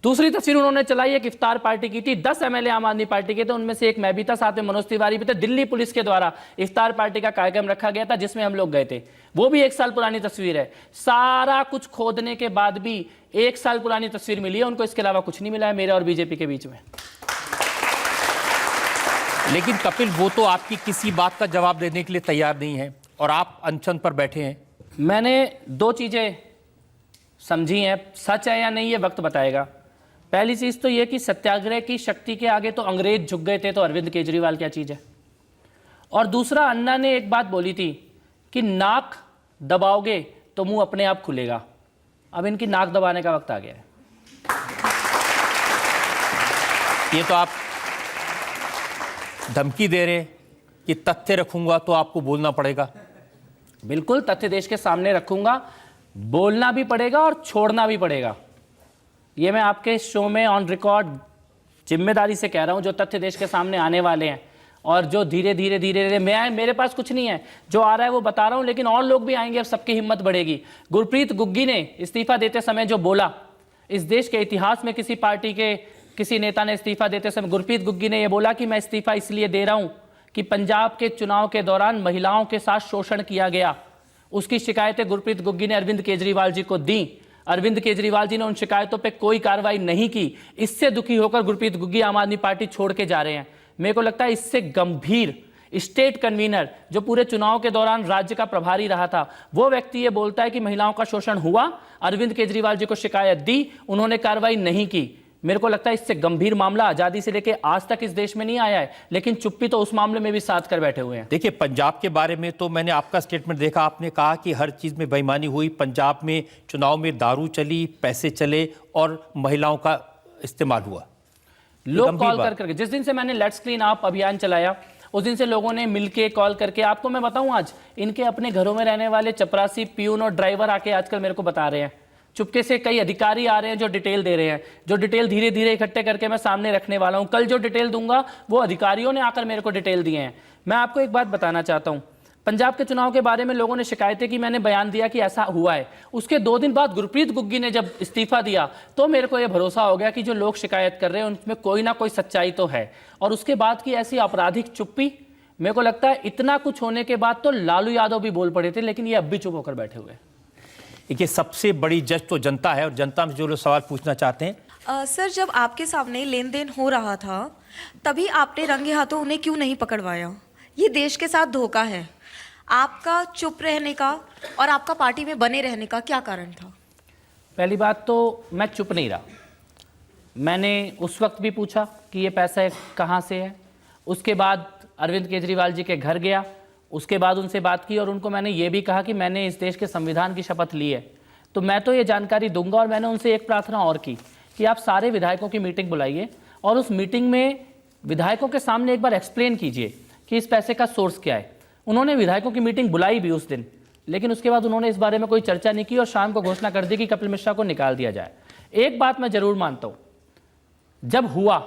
दूसरी तस्वीर उन्होंने चलाई, एक इफ्तार पार्टी की थी, 10 एमएलए आम आदमी पार्टी के थे, उनमें से एक मैं भी था, साथ में मनोज तिवारी भी थे। दिल्ली पुलिस के द्वारा इफ्तार पार्टी का कार्यक्रम रखा गया था जिसमें हम लोग गए थे। वो भी 1 साल पुरानी तस्वीर है। सारा कुछ खोदने के बाद भी 1 साल पुरानी तस्वीर मिली है उनको, इसके अलावा कुछ नहीं मिला है मेरे और बीजेपी के बीच में। लेकिन कपिल, वो तो आपकी किसी बात का जवाब देने के लिए तैयार नहीं है और आप अनशन पर बैठे हैं। मैंने 2 चीजें समझी हैं, सच है या नहीं ये वक्त बताएगा। पहली चीज तो ये कि सत्याग्रह की शक्ति के आगे तो अंग्रेज झुक गए थे, तो अरविंद केजरीवाल क्या चीज है। और दूसरा, अन्ना ने एक बात बोली थी कि नाक दबाओगे तो मुंह अपने आप खुलेगा। अब इनकी नाक दबाने का वक्त आ गया है। ये तो आप धमकी दे रहे कि तथ्य रखूंगा तो आपको बोलना पड़ेगा। बिल्कुल, तथ्य देश के सामने रखूंगा, बोलना भी पड़ेगा और छोड़ना भी पड़ेगा। ये मैं आपके शो में ऑन रिकॉर्ड जिम्मेदारी से कह रहा हूं। जो तथ्य देश के सामने आने वाले हैं और जो धीरे धीरे मेरे पास कुछ नहीं है, जो आ रहा है वो बता रहा हूं, लेकिन और लोग भी आएंगे, अब सबकी हिम्मत बढ़ेगी। गुरप्रीत गुग्गी ने इस्तीफा देते समय जो बोला, इस देश के इतिहास में किसी पार्टी के किसी नेता ने इस्तीफा देते समय गुरप्रीत गुग्गी ने यह बोला कि मैं इस्तीफा इसलिए दे रहा हूं कि पंजाब के चुनाव के दौरान महिलाओं के साथ शोषण किया गया। उसकी शिकायतें गुरप्रीत गुग्गी ने अरविंद केजरीवाल जी को दी। अरविंद केजरीवाल जी ने उन शिकायतों पे कोई कार्रवाई नहीं की। इससे दुखी होकर गुरप्रीत गुग्गी आम आदमी पार्टी छोड़ के जा रहे हैं। मेरे को लगता है इससे गंभीर स्टेट कन्वीनर जो पूरे चुनाव के दौरान राज्य का प्रभारी रहा था, वो व्यक्ति ये बोलता है कि महिलाओं का शोषण हुआ, अरविंद केजरीवाल जी को शिकायत दी, उन्होंने कार्रवाई नहीं की। मेरे को लगता है इससे गंभीर मामला आजादी से लेकर आज तक इस देश में नहीं आया है, लेकिन चुप्पी तो उस मामले में भी साथ कर बैठे हुए हैं। देखिए, पंजाब के बारे में तो मैंने आपका स्टेटमेंट देखा, आपने कहा कि हर चीज में बेईमानी हुई। पंजाब में चुनाव में दारू चली, पैसे चले और महिलाओं का इस्तेमाल हुआ। लोग कॉल करके, जिस दिन से मैंने लेट्स क्लीन अप अभियान चलाया, उस दिन से लोगों ने मिलके कॉल करके, आपको मैं बताऊं, आज इनके अपने घरों में रहने वाले चपरासी, पियून और ड्राइवर आके आजकल मेरे को बता रहे हैं चुपके से कई अधिकारी आ रहे हैं जो डिटेल दे रहे हैं, जो डिटेल धीरे धीरे इकट्ठे करके मैं सामने रखने वाला हूं। कल जो डिटेल दूंगा वो अधिकारियों ने आकर मेरे को डिटेल दिए हैं। मैं आपको एक बात बताना चाहता हूं, पंजाब के चुनाव के बारे में लोगों ने शिकायतें की, मैंने बयान दिया कि ऐसा हुआ है। उसके 2 दिन बाद गुरप्रीत गुग्गी ने जब इस्तीफा दिया तो मेरे को यह भरोसा हो गया कि जो लोग शिकायत कर रहे हैं उनमें कोई ना कोई सच्चाई तो है। और उसके बाद की ऐसी आपराधिक चुप्पी, मेरे को लगता है इतना कुछ होने के बाद तो लालू यादव भी बोल पड़े थे, लेकिन ये अब भी चुप होकर बैठे हुए हैं। देखिए, सबसे बड़ी जज तो जनता है, और जनता में जो लोग सवाल पूछना चाहते हैं। सर, जब आपके सामने लेन देन हो रहा था तभी आपने रंगे हाथों उन्हें क्यों नहीं पकड़वाया? ये देश के साथ धोखा है। आपका चुप रहने का और आपका पार्टी में बने रहने का क्या कारण था? पहली बात तो मैं चुप नहीं रहा। मैंने उस वक्त भी पूछा कि ये पैसा कहाँ से है। उसके बाद अरविंद केजरीवाल जी के घर गया, उसके बाद उनसे बात की और उनको मैंने ये भी कहा कि मैंने इस देश के संविधान की शपथ ली है, तो मैं तो ये जानकारी दूंगा। और मैंने उनसे एक प्रार्थना और की कि आप सारे विधायकों की मीटिंग बुलाइए और उस मीटिंग में विधायकों के सामने एक बार एक्सप्लेन कीजिए कि इस पैसे का सोर्स क्या है। उन्होंने विधायकों की मीटिंग बुलाई भी उस दिन, लेकिन उसके बाद उन्होंने इस बारे में कोई चर्चा नहीं की और शाम को घोषणा कर दी कि कपिल मिश्रा को निकाल दिया जाए। एक बात मैं जरूर मानता हूं, जब हुआ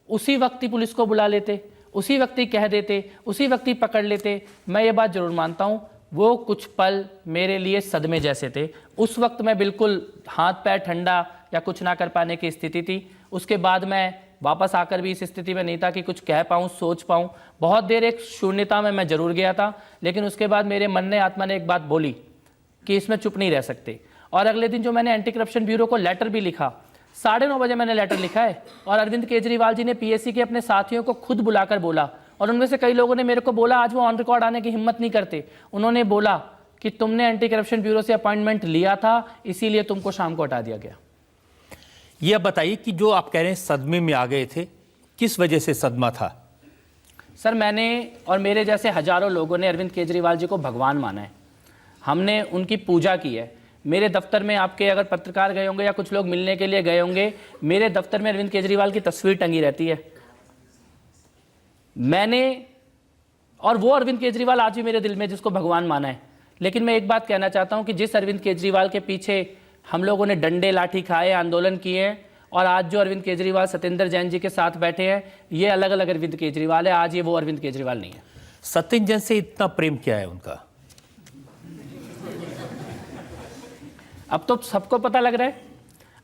उसी वक्त ही पुलिस को बुला लेते, उसी वक्त ही कह देते, उसी वक्त ही पकड़ लेते। मैं ये बात जरूर मानता हूं, वो कुछ पल मेरे लिए सदमे जैसे थे। उस वक्त मैं बिल्कुल हाथ पैर ठंडा या कुछ ना कर पाने की स्थिति थी। उसके बाद मैं वापस आकर भी इस स्थिति में नहीं था कि कुछ कह पाऊँ, सोच पाऊँ। बहुत देर एक शून्यता में मैं जरूर गया था, लेकिन उसके बाद मेरे मन ने, आत्मा ने एक बात बोली कि इसमें चुप नहीं रह सकते। और अगले दिन जो मैंने एंटी करप्शन ब्यूरो को लेटर भी लिखा, 9:30 बजे मैंने लेटर लिखा है, और अरविंद केजरीवाल जी ने पीएससी के अपने साथियों को खुद बुलाकर बोला, और उनमें से कई लोगों ने मेरे को बोला, आज वो ऑन रिकॉर्ड आने की हिम्मत नहीं करते, उन्होंने बोला कि तुमने एंटी करप्शन ब्यूरो से अपॉइंटमेंट लिया था, इसीलिए तुमको शाम को हटा दिया गया। ये अब बताइए कि जो आप कह रहे हैं सदमे में आ गए थे, किस वजह से सदमा था? सर, मैंने और मेरे जैसे हजारों लोगों ने अरविंद केजरीवाल जी को भगवान माना है। हमने उनकी पूजा की है। मेरे दफ्तर में आपके अगर पत्रकार गए होंगे या कुछ लोग मिलने के लिए गए होंगे, मेरे दफ्तर में अरविंद केजरीवाल की तस्वीर टंगी रहती है। मैंने और वो अरविंद केजरीवाल आज भी मेरे दिल में जिसको भगवान माना है। लेकिन मैं एक बात कहना चाहता हूं कि जिस अरविंद केजरीवाल के पीछे हम लोगों ने डंडे लाठी खाए, आंदोलन किए, और आज जो अरविंद केजरीवाल सत्येंद्र जैन जी के साथ बैठे हैं, ये अलग अलग अरविंद केजरीवाल है। आज ये वो अरविंद केजरीवाल नहीं है। सत्येंद्र जैन से इतना प्रेम क्या है उनका? अब तो सबको पता लग रहा है।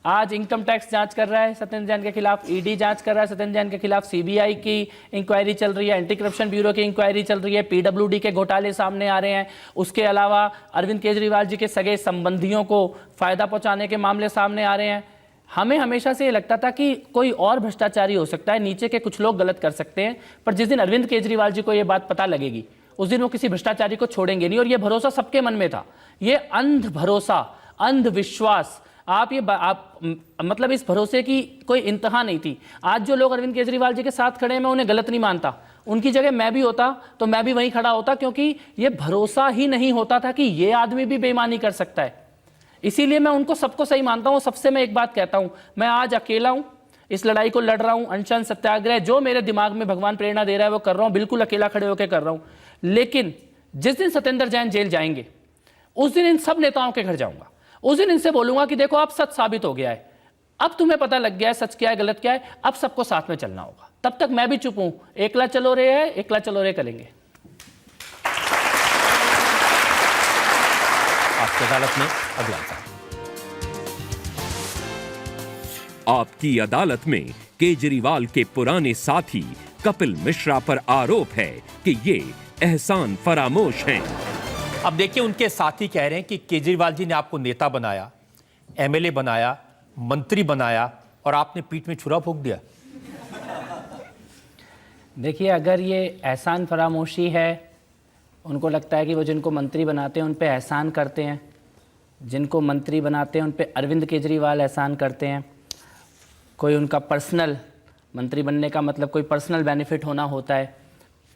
आज इनकम टैक्स जांच कर रहा है सत्येंद्र जैन के खिलाफ, ईडी जांच कर रहा है सत्येंद्र जैन के खिलाफ, सीबीआई की इंक्वायरी चल रही है, एंटी करप्शन ब्यूरो की इंक्वायरी चल रही है, पीडब्ल्यूडी के घोटाले सामने आ रहे हैं। उसके अलावा अरविंद केजरीवाल जी के सगे संबंधियों को फायदा पहुंचाने के मामले सामने आ रहे हैं। हमें हमेशा से ये लगता था कि कोई और भ्रष्टाचारी हो सकता है, नीचे के कुछ लोग गलत कर सकते हैं, पर जिस दिन अरविंद केजरीवाल जी को ये बात पता लगेगी, उस दिन वो किसी भ्रष्टाचारी को छोड़ेंगे नहीं। और ये भरोसा सबके मन में था। ये अंध भरोसा, अंधविश्वास, मतलब इस भरोसे की कोई इंतहा नहीं थी। आज जो लोग अरविंद केजरीवाल जी के साथ खड़े हैं, मैं उन्हें गलत नहीं मानता। उनकी जगह मैं भी होता तो मैं भी वहीं खड़ा होता, क्योंकि ये भरोसा ही नहीं होता था कि ये आदमी भी बेईमानी कर सकता है। इसीलिए मैं उनको सबको सही मानता हूं। सबसे मैं एक बात कहता हूं, मैं आज अकेला हूं, इस लड़ाई को लड़ रहा हूं, अनशन सत्याग्रह जो मेरे दिमाग में भगवान प्रेरणा दे रहा है वो कर रहा हूं, बिल्कुल अकेला खड़े होकर कर रहा हूं। लेकिन जिस दिन सत्येंद्र जैन जेल जाएंगे, उस दिन इन सब नेताओं के घर जाऊंगा। उस दिन इनसे बोलूंगा कि देखो अब सच साबित हो गया है, अब तुम्हें पता लग गया है सच क्या है गलत क्या है, अब सबको साथ में चलना होगा। तब तक मैं भी चुप हूं। एकला चलो रे है, एकला चलो रे करेंगे। आपकी अदालत में अगला सवाल। आपकी अदालत में केजरीवाल के पुराने साथी कपिल मिश्रा पर आरोप है कि ये एहसान फरामोश हैं। अब देखिए, उनके साथी कह रहे हैं कि केजरीवाल जी ने आपको नेता बनाया, एमएलए बनाया, मंत्री बनाया, और आपने पीठ में छुरा फूंक दिया। देखिए, अगर ये एहसान फरामोशी है, उनको लगता है कि वो जिनको मंत्री बनाते हैं उन पे एहसान करते हैं, जिनको मंत्री बनाते हैं उन पे अरविंद केजरीवाल एहसान करते हैं, कोई उनका पर्सनल मंत्री बनने का मतलब कोई पर्सनल बेनिफिट होना होता है,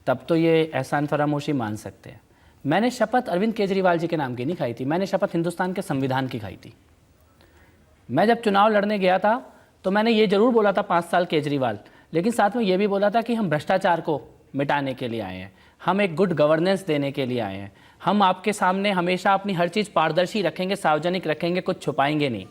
तब तो ये एहसान फरामोशी मान सकते हैं। मैंने शपथ अरविंद केजरीवाल जी के नाम की नहीं खाई थी, मैंने शपथ हिंदुस्तान के संविधान की खाई थी। मैं जब चुनाव लड़ने गया था तो मैंने ये जरूर बोला था 5 साल केजरीवाल, लेकिन साथ में ये भी बोला था कि हम भ्रष्टाचार को मिटाने के लिए आए हैं, हम एक गुड गवर्नेंस देने के लिए आए हैं। हम आपके सामने हमेशा अपनी हर चीज़ पारदर्शी रखेंगे, सार्वजनिक रखेंगे, कुछ छुपाएंगे नहीं।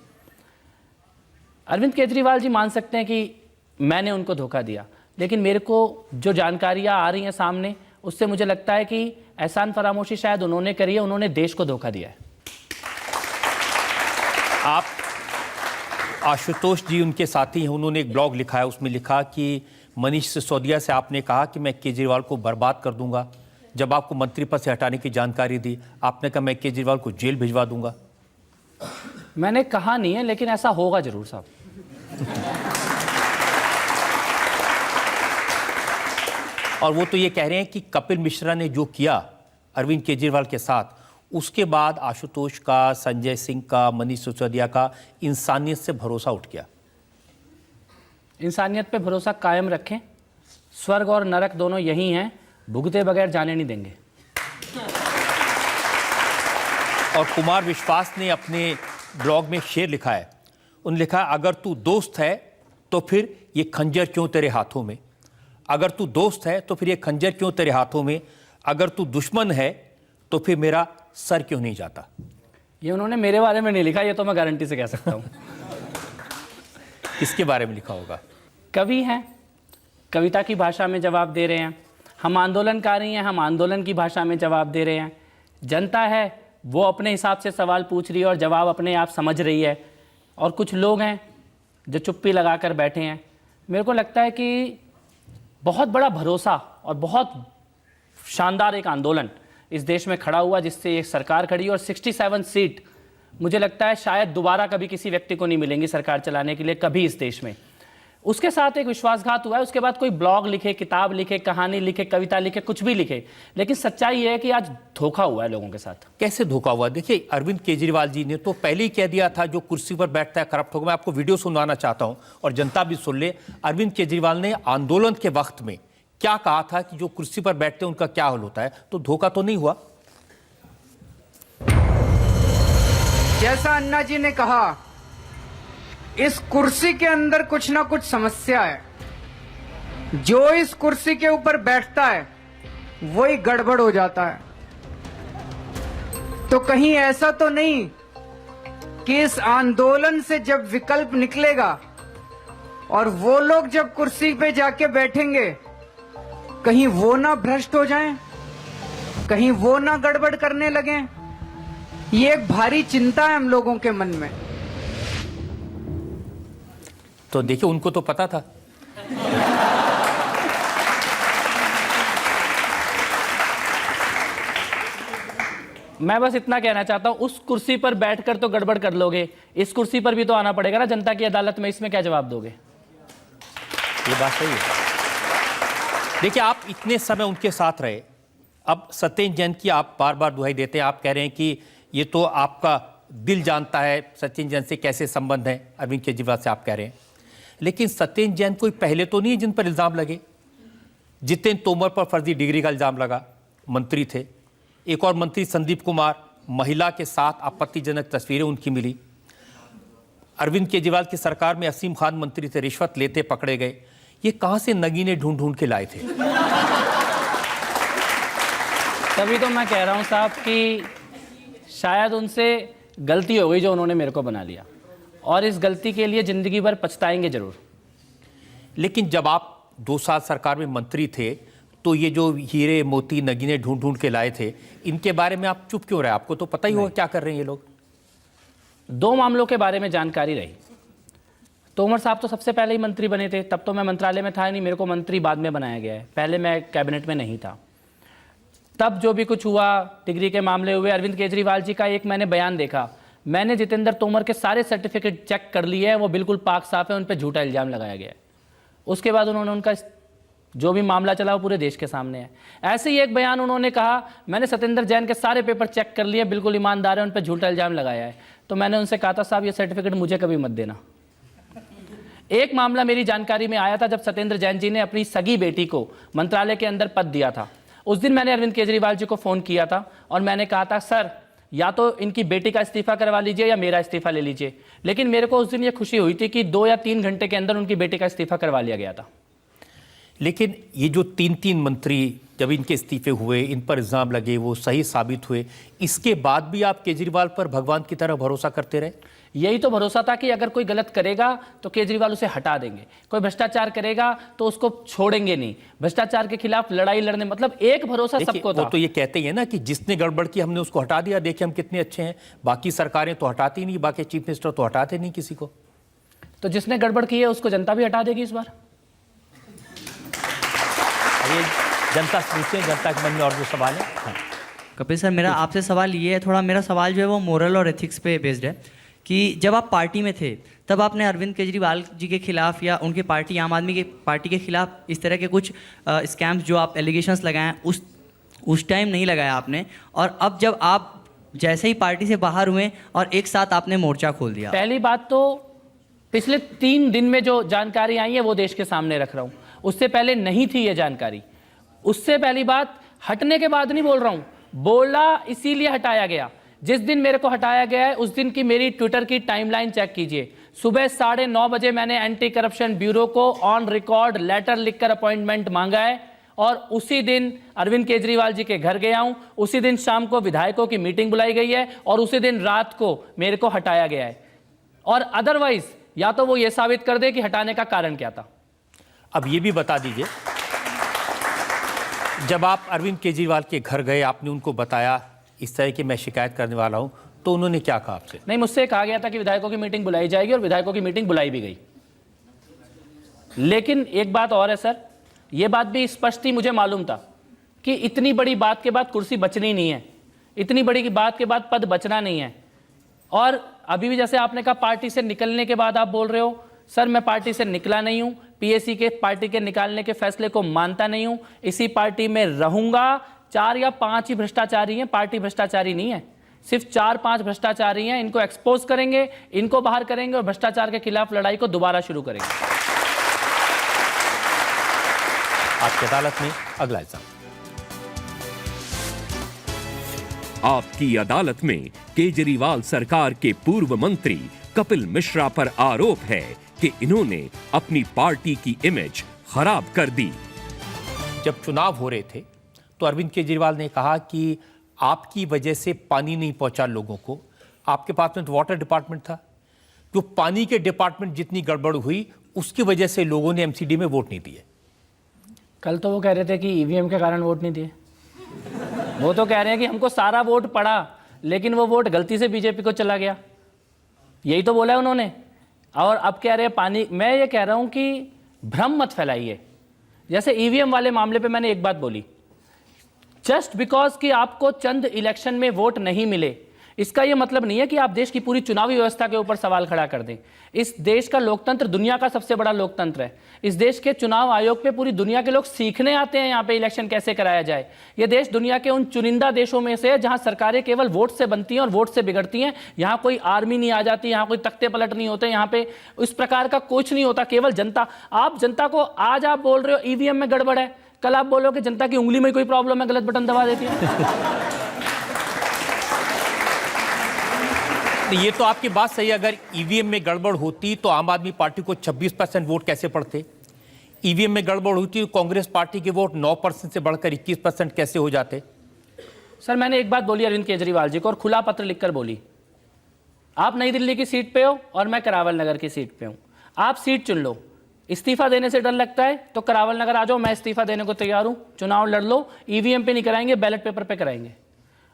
अरविंद केजरीवाल जी मान सकते हैं कि मैंने उनको धोखा दिया, लेकिन मेरे को जो जानकारियाँ आ रही हैं सामने, उससे मुझे लगता है कि एहसान फरामोशी शायद उन्होंने करी है, उन्होंने देश को धोखा दिया है। आप आशुतोष जी उनके साथी हैं, उन्होंने एक ब्लॉग लिखा है, उसमें लिखा कि मनीष सिसोदिया से आपने कहा कि मैं केजरीवाल को बर्बाद कर दूंगा। जब आपको मंत्री पद से हटाने की जानकारी दी, आपने कहा मैं केजरीवाल को जेल भिजवा दूंगा। मैंने कहा नहीं है, लेकिन ऐसा होगा जरूर साहब। और वो तो ये कह रहे हैं कि कपिल मिश्रा ने जो किया अरविंद केजरीवाल के साथ, उसके बाद आशुतोष का, संजय सिंह का, मनीष सिसोदिया का इंसानियत से भरोसा उठ गया। इंसानियत पे भरोसा कायम रखें। स्वर्ग और नरक दोनों यही हैं, भुगते बगैर जाने नहीं देंगे। और कुमार विश्वास ने अपने ब्लॉग में शेर लिखा है, उन्होंने लिखा है, अगर तू दोस्त है तो फिर ये खंजर क्यों तेरे हाथों में, अगर तू दोस्त है तो फिर ये खंजर क्यों तेरे हाथों में, अगर तू दुश्मन है तो फिर मेरा सर क्यों नहीं जाता। ये उन्होंने मेरे बारे में नहीं लिखा, ये तो मैं गारंटी से कह सकता हूँ। किसके बारे में लिखा होगा? कवि हैं, कविता की भाषा में जवाब दे रहे हैं। हम आंदोलनकारी हैं, हम आंदोलन की भाषा में जवाब दे रहे हैं। जनता है वो अपने हिसाब से सवाल पूछ रही है और जवाब अपने आप समझ रही है। और कुछ लोग हैं जो चुप्पी लगा कर बैठे हैं। मेरे को लगता है कि बहुत बड़ा भरोसा और बहुत शानदार एक आंदोलन इस देश में खड़ा हुआ, जिससे ये सरकार खड़ी। और 67 सीट मुझे लगता है शायद दोबारा कभी किसी व्यक्ति को नहीं मिलेंगी सरकार चलाने के लिए, कभी इस देश में। उसके साथ एक विश्वासघात हुआ है। उसके बाद कोई ब्लॉग लिखे, किताब लिखे, कहानी लिखे, कविता लिखे, कुछ भी लिखे, लेकिन सच्चाई ये है कि आज धोखा हुआ है लोगों के साथ। कैसे धोखा हुआ? देखिए, अरविंद केजरीवाल जी ने तो पहले ही कह दिया था जो कुर्सी पर बैठता है करप्ट होगा। मैं आपको वीडियो सुनवाना चाहता हूं और जनता भी सुन ले। अरविंद केजरीवाल ने आंदोलन के वक्त में क्या कहा था कि जो कुर्सी पर बैठते हैं उनका क्या हाल होता है, तो धोखा तो नहीं हुआ? जैसा अन्ना जी ने कहा, इस कुर्सी के अंदर कुछ ना कुछ समस्या है। जो इस कुर्सी के ऊपर बैठता है वही गड़बड़ हो जाता है। तो कहीं ऐसा तो नहीं कि इस आंदोलन से जब विकल्प निकलेगा और वो लोग जब कुर्सी पे जाके बैठेंगे, कहीं वो ना भ्रष्ट हो जाएं, कहीं वो ना गड़बड़ करने लगें। ये एक भारी चिंता है हम लोगों के मन में। तो देखिए, उनको तो पता था। मैं बस इतना कहना चाहता हूं, उस कुर्सी पर बैठकर तो गड़बड़ कर लोगे, इस कुर्सी पर भी तो आना पड़ेगा ना जनता की अदालत में। इसमें क्या जवाब दोगे? ये बात सही है। देखिए, आप इतने समय उनके साथ रहे, अब सत्येंद्र जैन की आप बार बार दुहाई देते हैं। आप कह रहे हैं कि ये तो आपका दिल जानता है सत्येंद्र जैन से कैसे संबंध है अरविंद केजरीवाल से, आप कह रहे हैं। लेकिन सत्येंद्र जैन कोई पहले तो नहीं है जिन पर इल्ज़ाम लगे। जितेंद्र तोमर पर फर्जी डिग्री का इल्ज़ाम लगा, मंत्री थे। एक और मंत्री संदीप कुमार, महिला के साथ आपत्तिजनक तस्वीरें उनकी मिली। अरविंद केजरीवाल की सरकार में असीम खान मंत्री थे, रिश्वत लेते पकड़े गए। ये कहां से नगीने ढूंढ ढूंढ के लाए थे? तभी तो मैं कह रहा हूं साहब कि शायद उनसे गलती हो गई जो उन्होंने मेरे को बना लिया, और इस गलती के लिए जिंदगी भर पछताएंगे जरूर। लेकिन जब आप 2 साल सरकार में मंत्री थे, तो ये जो हीरे मोती नगीने ढूंढ ढूंढ के लाए थे, इनके बारे में आप चुप क्यों रहे? आपको तो पता ही होगा क्या कर रहे हैं ये लोग। 2 मामलों के बारे में जानकारी रही। तोमर साहब तो सबसे पहले ही मंत्री बने थे, तब तो मैं मंत्रालय में था नहीं, मेरे को मंत्री बाद में बनाया गया है, पहले मैं कैबिनेट में नहीं था। तब जो भी कुछ हुआ, डिग्री के मामले हुए, अरविंद केजरीवाल जी का एक मैंने बयान देखा, मैंने जितेंद्र तोमर के सारे सर्टिफिकेट चेक कर लिए हैं, वो बिल्कुल पाक साफ है, उन पर झूठा इल्जाम लगाया गया है। उसके बाद उन्होंने उनका जो भी मामला चला वो पूरे देश के सामने है। ऐसे ही एक बयान उन्होंने कहा, मैंने सत्येंद्र जैन के सारे पेपर चेक कर लिए, बिल्कुल ईमानदार है, उन पर झूठा इल्जाम लगाया है। तो मैंने उनसे कहा था, साहब ये सर्टिफिकेट मुझे कभी मत देना। एक मामला मेरी जानकारी में आया था जब सत्येंद्र जैन जी ने अपनी सगी बेटी को मंत्रालय के अंदर पद दिया था। उस दिन मैंने अरविंद केजरीवाल जी को फ़ोन किया था और मैंने कहा था, सर या तो इनकी बेटी का इस्तीफा करवा लीजिए या मेरा इस्तीफा ले लीजिए। लेकिन मेरे को उस दिन ये खुशी हुई थी कि 2 या 3 घंटे के अंदर उनकी बेटी का इस्तीफा करवा लिया गया था। लेकिन ये जो 3-3 मंत्री जब इनके इस्तीफे हुए, इन पर इल्ज़ाम लगे, वो सही साबित हुए, इसके बाद भी आप केजरीवाल पर भगवान की तरह भरोसा करते रहे? यही तो भरोसा था कि अगर कोई गलत करेगा तो केजरीवाल उसे हटा देंगे, कोई भ्रष्टाचार करेगा तो उसको छोड़ेंगे नहीं, भ्रष्टाचार के खिलाफ लड़ाई लड़ने, मतलब एक भरोसा सबको था। वो तो ये कहते ही है ना कि जिसने गड़बड़ की हमने उसको हटा दिया, देखिए हम कितने अच्छे हैं। बाकी सरकारें तो हटाती नहीं, बाकी चीफ मिनिस्टर तो हटाते नहीं किसी को। तो जिसने गड़बड़ की है उसको जनता भी हटा देगी इस बार। ये जनता पूछते हैं, जनता के मन में और जो सवाल है। हाँ। कपिल सर, मेरा आपसे सवाल ये है, थोड़ा मेरा सवाल जो है वो मोरल और एथिक्स पे बेस्ड है कि जब आप पार्टी में थे तब आपने अरविंद केजरीवाल जी के खिलाफ या उनके पार्टी आम आदमी के पार्टी के खिलाफ इस तरह के कुछ स्कैम्स जो आप एलिगेशंस लगाए उस टाइम नहीं लगाया आपने, और अब जब आप जैसे ही पार्टी से बाहर हुए और एक साथ आपने मोर्चा खोल दिया। पहली बात तो पिछले 3 दिन में जो जानकारी आई है वो देश के सामने रख रहा हूँ, उससे पहले नहीं थी ये जानकारी। उससे पहली बात, हटने के बाद नहीं बोल रहा हूँ, बोला इसीलिए हटाया गया। जिस दिन मेरे को हटाया गया है उस दिन की मेरी ट्विटर की टाइमलाइन चेक कीजिए। सुबह 9:30 बजे मैंने एंटी करप्शन ब्यूरो को ऑन रिकॉर्ड लेटर लिखकर अपॉइंटमेंट मांगा है, और उसी दिन अरविंद केजरीवाल जी के घर गया हूं, उसी दिन शाम को विधायकों की मीटिंग बुलाई गई है, और उसी दिन रात को मेरे को हटाया गया है। और अदरवाइज या तो वो ये साबित कर दे कि हटाने का कारण क्या था। अब ये भी बता दीजिए, जब आप अरविंद केजरीवाल के घर गए, आपने उनको बताया इस तरह की मैं शिकायत करने वाला हूं, तो उन्होंने क्या कहा आपसे? नहीं, मुझसे कहा गया था कि विधायकों की मीटिंग बुलाई जाएगी, और विधायकों की मीटिंग बुलाई भी गई। लेकिन एक बात और है सर, यह बात भी स्पष्ट ही मुझे मालूम था कि इतनी बड़ी बात के बाद कुर्सी बचनी नहीं है, इतनी बड़ी बात के बाद पद बचना नहीं है। और अभी भी जैसे आपने कहा पार्टी से निकलने के बाद आप बोल रहे हो, सर मैं पार्टी से निकला नहीं हूं, पीएसी के पार्टी के निकालने के फैसले को मानता नहीं हूं, इसी पार्टी में रहूंगा। 4 या 5 ही भ्रष्टाचारी हैं, पार्टी भ्रष्टाचारी नहीं है, सिर्फ 4-5 भ्रष्टाचारी हैं। इनको एक्सपोज करेंगे, इनको बाहर करेंगे, और भ्रष्टाचार के खिलाफ लड़ाई को दोबारा शुरू करेंगे। आपकी अदालत में अगला इल्जाम। आपकी अदालत में केजरीवाल सरकार के पूर्व मंत्री कपिल मिश्रा पर आरोप है कि इन्होंने अपनी पार्टी की इमेज खराब कर दी। जब चुनाव हो रहे थे तो अरविंद केजरीवाल ने कहा कि आपकी वजह से पानी नहीं पहुंचा लोगों को। आपके पास में तो वाटर डिपार्टमेंट था, जो पानी के डिपार्टमेंट जितनी गड़बड़ हुई उसकी वजह से लोगों ने एमसीडी में वोट नहीं दिए। कल तो वो कह रहे थे कि ईवीएम के कारण वोट नहीं दिए। वो तो कह रहे हैं कि हमको सारा वोट पड़ा, लेकिन वो वोट गलती से बीजेपी को चला गया, यही तो बोला है उन्होंने। और अब कह रहे हैं पानी। मैं ये कह रहा हूं कि भ्रम मत फैलाइए। जैसे ईवीएम वाले मामले पे मैंने एक बात बोली, जस्ट बिकॉज कि आपको चंद इलेक्शन में वोट नहीं मिले, इसका यह मतलब नहीं है कि आप देश की पूरी चुनावी व्यवस्था के ऊपर सवाल खड़ा कर दें। इस देश का लोकतंत्र दुनिया का सबसे बड़ा लोकतंत्र है। इस देश के चुनाव आयोग पे पूरी दुनिया के लोग सीखने आते हैं यहाँ पे इलेक्शन कैसे कराया जाए। यह देश दुनिया के उन चुनिंदा देशों में से है जहां सरकारें केवल वोट से बनती हैं और वोट से बिगड़ती हैं। यहाँ कोई आर्मी नहीं आ जाती, यहाँ कोई तख्ते पलट नहीं होते, यहाँ पे इस प्रकार का कुछ नहीं होता, केवल जनता। आप जनता को आज आप बोल रहे हो ईवीएम में गड़बड़ है, कल आप बोलो कि जनता की उंगली में कोई प्रॉब्लम है, गलत बटन दबा देती है। ये तो आपकी बात सही है, अगर ईवीएम में गड़बड़ होती तो आम आदमी पार्टी को 26% वोट कैसे पड़ते? ईवीएम में गड़बड़ होती तो कांग्रेस पार्टी के वोट 9% से बढ़कर 21% कैसे हो जाते? सर मैंने एक बात बोली अरविंद केजरीवाल जी को, और खुला पत्र लिखकर बोली, आप नई दिल्ली की सीट पे हो और मैं करावल नगर की सीट पे हूं, आप सीट चुन लो। इस्तीफा देने से डर लगता है तो करावल नगर आ जाओ, मैं इस्तीफा देने को तैयार हूं, चुनाव लड़ लो। ईवीएम पे नहीं कराएंगे, बैलेट पेपर पे कराएंगे।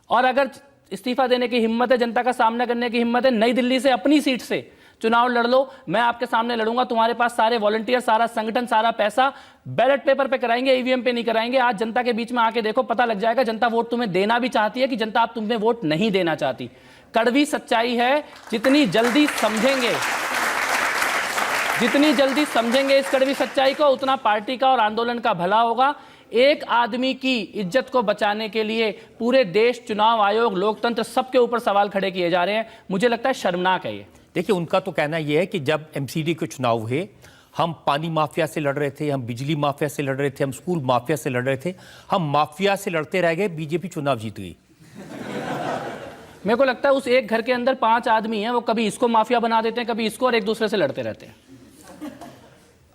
और अगर इस्तीफा देने की हिम्मत है, जनता का सामना करने की हिम्मत है, नई दिल्ली से अपनी सीट से चुनाव लड़ लो, मैं आपके सामने लड़ूंगा। तुम्हारे पास सारे वॉलंटियर, सारा संगठन, सारा पैसा बैलेट पेपर पे कराएंगे, ईवीएम पे नहीं कराएंगे। आज जनता के बीच में आके देखो, पता लग जाएगा जनता वोट तुम्हें देना भी चाहती है कि जनता आप तुम्हें वोट नहीं देना चाहती। कड़वी सच्चाई है, जितनी जल्दी समझेंगे इस कड़वी सच्चाई को, उतना पार्टी का और आंदोलन का भला होगा। एक आदमी की इज्जत को बचाने के लिए पूरे देश, चुनाव आयोग, लोकतंत्र, सबके ऊपर सवाल खड़े किए जा रहे हैं। मुझे लगता है शर्मनाक है ये। देखिए, उनका तो कहना यह है कि जब एमसीडी के चुनाव हुए, हम पानी माफिया से लड़ रहे थे, हम बिजली माफिया से लड़ रहे थे, हम स्कूल माफिया से लड़ रहे थे, हम माफिया से लड़ते रह गए, बीजेपी चुनाव जीत गई। मेरे को लगता है उस एक घर के अंदर 5 आदमी हैं, वो कभी इसको माफिया बना देते हैं, कभी इसको, और एक दूसरे से लड़ते रहते हैं।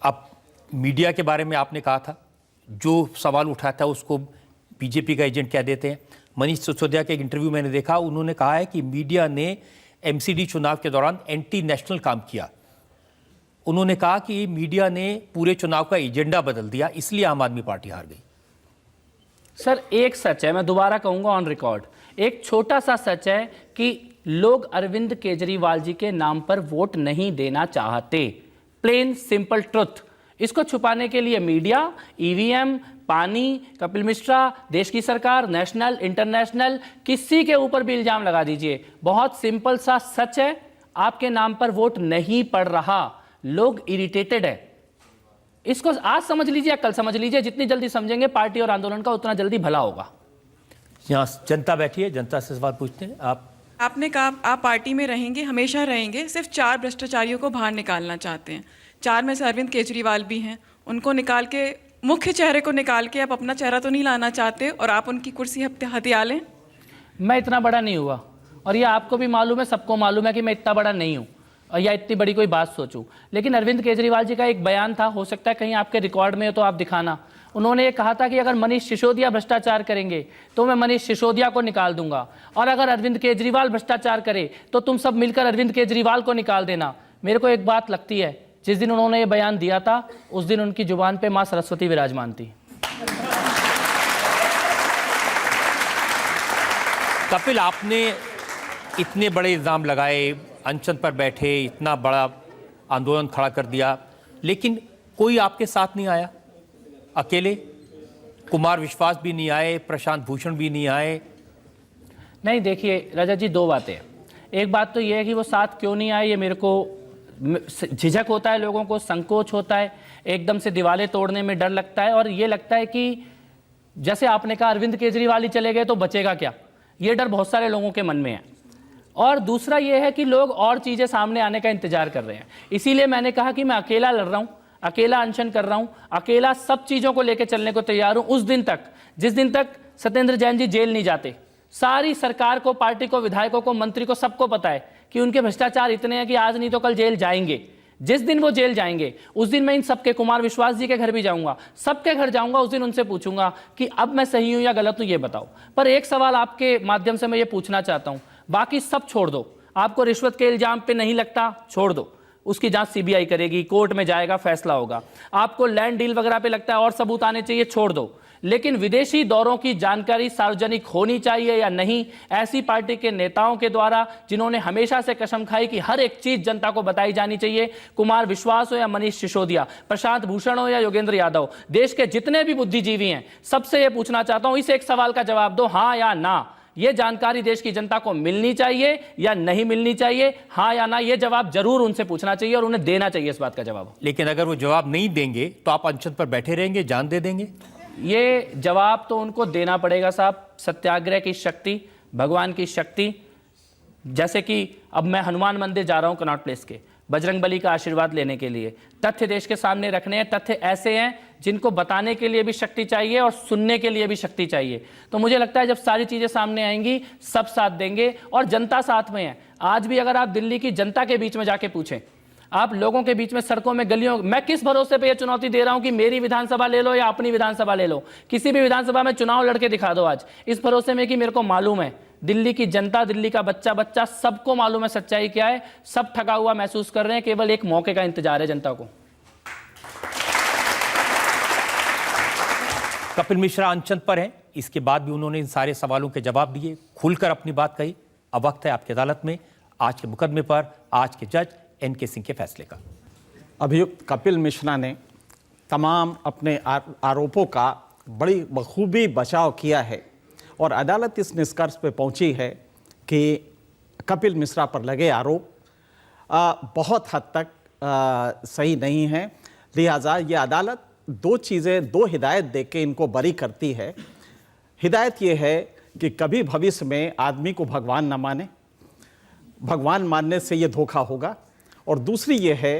अब मीडिया के बारे में आपने कहा था, जो सवाल उठाया था उसको बीजेपी का एजेंट कह देते हैं। मनीष सिसोदिया के एक इंटरव्यू मैंने देखा, उन्होंने कहा है कि मीडिया ने एमसीडी चुनाव के दौरान एंटी नेशनल काम किया। उन्होंने कहा कि मीडिया ने पूरे चुनाव का एजेंडा बदल दिया, इसलिए आम आदमी पार्टी हार गई। सर एक सच है, मैं दोबारा कहूंगा ऑन रिकॉर्ड, एक छोटा सा सच है कि लोग अरविंद केजरीवाल जी के नाम पर वोट नहीं देना चाहते। Plain simple truth. इसको छुपाने के लिए मीडिया, ईवीएम, पानी, कपिल मिश्रा, देश की सरकार, नेशनल, इंटरनेशनल, किसी के ऊपर भी इल्जाम लगा दीजिए। बहुत सिंपल सा सच है, आपके नाम पर वोट नहीं पड़ रहा, लोग इरिटेटेड है। इसको आज समझ लीजिए या कल समझ लीजिए, जितनी जल्दी समझेंगे पार्टी और आंदोलन का उतना जल्दी भला होगा। यहाँ जनता बैठी है, जनता से सवाल पूछते हैं। आपने कहा आप पार्टी में रहेंगे, हमेशा रहेंगे, सिर्फ 4 भ्रष्टाचारियों को बाहर निकालना चाहते हैं। 4 में से अरविंद केजरीवाल भी हैं, उनको निकाल के, मुख्य चेहरे को निकाल के आप अपना चेहरा तो नहीं लाना चाहते और आप उनकी कुर्सी हथिया लें? मैं इतना बड़ा नहीं हुआ और ये आपको भी मालूम है, सबको मालूम है कि मैं इतना बड़ा नहीं हूँ और या इतनी बड़ी कोई बात सोचूं। लेकिन अरविंद केजरीवाल जी का एक बयान था, हो सकता है कहीं आपके रिकॉर्ड में हो तो आप दिखाना। उन्होंने ये कहा था कि अगर मनीष सिसोदिया भ्रष्टाचार करेंगे तो मैं मनीष सिसोदिया को निकाल दूंगा, और अगर अरविंद केजरीवाल भ्रष्टाचार करे तो तुम सब मिलकर अरविंद केजरीवाल को निकाल देना। मेरे को एक बात लगती है, जिस दिन उन्होंने ये बयान दिया था उस दिन उनकी जुबान पे मां सरस्वती विराजमान थी। कपिल, आपने इतने बड़े इल्जाम लगाए, अनशन पर बैठे, इतना बड़ा आंदोलन खड़ा कर दिया, लेकिन कोई आपके साथ नहीं आया। अकेले कुमार विश्वास भी नहीं आए, प्रशांत भूषण भी नहीं आए। नहीं, देखिए रजत जी, 2 बातें हैं। एक बात तो ये है कि वो साथ क्यों नहीं आए, ये मेरे को झिझक होता है, लोगों को संकोच होता है, एकदम से दीवारें तोड़ने में डर लगता है, और ये लगता है कि जैसे आपने कहा अरविंद केजरीवाल ही चले गए तो बचेगा क्या, ये डर बहुत सारे लोगों के मन में है। और दूसरा ये है कि लोग और चीज़ें सामने आने का इंतजार कर रहे हैं। इसीलिए मैंने कहा कि मैं अकेला लड़ रहा हूँ, अकेला अनशन कर रहा हूँ, अकेला सब चीज़ों को लेकर चलने को तैयार हूँ उस दिन तक जिस दिन तक सत्येंद्र जैन जी जेल नहीं जाते। सारी सरकार को, पार्टी को, विधायकों को, मंत्री को, सबको पता है कि उनके भ्रष्टाचार इतने हैं कि आज नहीं तो कल जेल जाएंगे। जिस दिन वो जेल जाएंगे उस दिन मैं इन सबके, कुमार विश्वास जी के घर भी जाऊंगा, सबके घर जाऊंगा, उस दिन उनसे पूछूंगा कि अब मैं सही हूं या गलत हूं, ये बताओ। पर एक सवाल आपके माध्यम से मैं ये पूछना चाहता हूं, बाकी सब छोड़ दो, आपको रिश्वत के इल्जाम पे नहीं लगता, छोड़ दो, उसकी जांच सीबीआई करेगी, कोर्ट में जाएगा, फैसला होगा। आपको लैंड डील वगैरह पे लगता है और सबूत आने चाहिए, छोड़ दो। लेकिन विदेशी दौरों की जानकारी सार्वजनिक होनी चाहिए या नहीं, ऐसी पार्टी के नेताओं के द्वारा जिन्होंने हमेशा से कसम खाई कि हर एक चीज जनता को बताई जानी चाहिए, कुमार विश्वास हो या मनीष सिसोदिया, प्रशांत भूषण हो या योगेंद्र यादव, देश के जितने भी बुद्धिजीवी हैं, सबसे यह पूछना चाहता हूं, इस एक सवाल का जवाब दो, हाँ या ना। ये जानकारी देश की जनता को मिलनी चाहिए या नहीं मिलनी चाहिए, हाँ या ना, ये जवाब जरूर उनसे पूछना चाहिए और उन्हें देना चाहिए इस बात का जवाब। लेकिन अगर वो जवाब नहीं देंगे तो आप अनशन पर बैठे रहेंगे, जान दे देंगे? ये जवाब तो उनको देना पड़ेगा साहब। सत्याग्रह की शक्ति, भगवान की शक्ति, जैसे कि अब मैं हनुमान मंदिर जा रहा हूं कनॉट प्लेस के, बजरंगबली का आशीर्वाद लेने के लिए। तथ्य देश के सामने रखने हैं, तथ्य ऐसे हैं जिनको बताने के लिए भी शक्ति चाहिए और सुनने के लिए भी शक्ति चाहिए। तो मुझे लगता है जब सारी चीजें सामने आएंगी सब साथ देंगे और जनता साथ में है। आज भी अगर आप दिल्ली की जनता के बीच में जाके पूछें, आप लोगों के बीच में, सड़कों में, गलियों, मैं किस भरोसे पे ये चुनौती दे रहा हूं कि मेरी विधानसभा ले लो या अपनी विधानसभा ले लो, किसी भी विधानसभा में चुनाव लड़के दिखा दो आज, इस भरोसे में कि मेरे को मालूम है दिल्ली की जनता, दिल्ली का बच्चा बच्चा, सबको मालूम है सच्चाई क्या है। सब ठगा हुआ महसूस कर रहे हैं, केवल एक मौके का इंतजार है जनता को। कपिल मिश्रा अनशन पर हैं, इसके बाद भी उन्होंने इन सारे सवालों के जवाब दिए, खुलकर अपनी बात कही। अब वक्त है आपकी अदालत में आज के मुकदमे पर आज के जज एनके सिंह के फैसले का। अभियुक्त कपिल मिश्रा ने तमाम अपने आरोपों का बड़ी बखूबी बचाव किया है और अदालत इस निष्कर्ष पे पहुंची है कि कपिल मिश्रा पर लगे आरोप बहुत हद तक सही नहीं है। लिहाजा ये अदालत 2 चीज़ें, 2 हिदायत देके इनको बरी करती है। हिदायत ये है कि कभी भविष्य में आदमी को भगवान न माने, भगवान मानने से ये धोखा होगा। और दूसरी ये है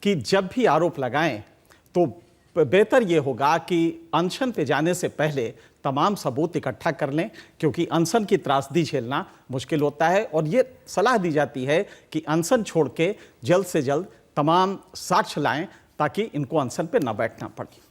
कि जब भी आरोप लगाएं तो बेहतर ये होगा कि अनशन पे जाने से पहले तमाम सबूत इकट्ठा कर लें, क्योंकि अनशन की त्रासदी झेलना मुश्किल होता है। और ये सलाह दी जाती है कि अनशन छोड़ के जल्द से जल्द तमाम साक्ष्य लाएं ताकि इनको अनशन पे न बैठना पड़े।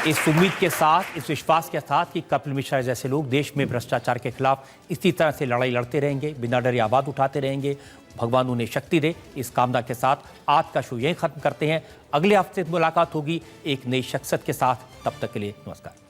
इस उम्मीद के साथ, इस विश्वास के साथ कि कपिल मिश्रा जैसे लोग देश में भ्रष्टाचार के खिलाफ इसी तरह से लड़ाई लड़ते रहेंगे, बिना डरे आवाज उठाते रहेंगे, भगवान उन्हें शक्ति दे, इस कामना के साथ आज का शो यहीं खत्म करते हैं। अगले हफ्ते मुलाकात होगी एक नई शख्सियत के साथ। तब तक के लिए नमस्कार।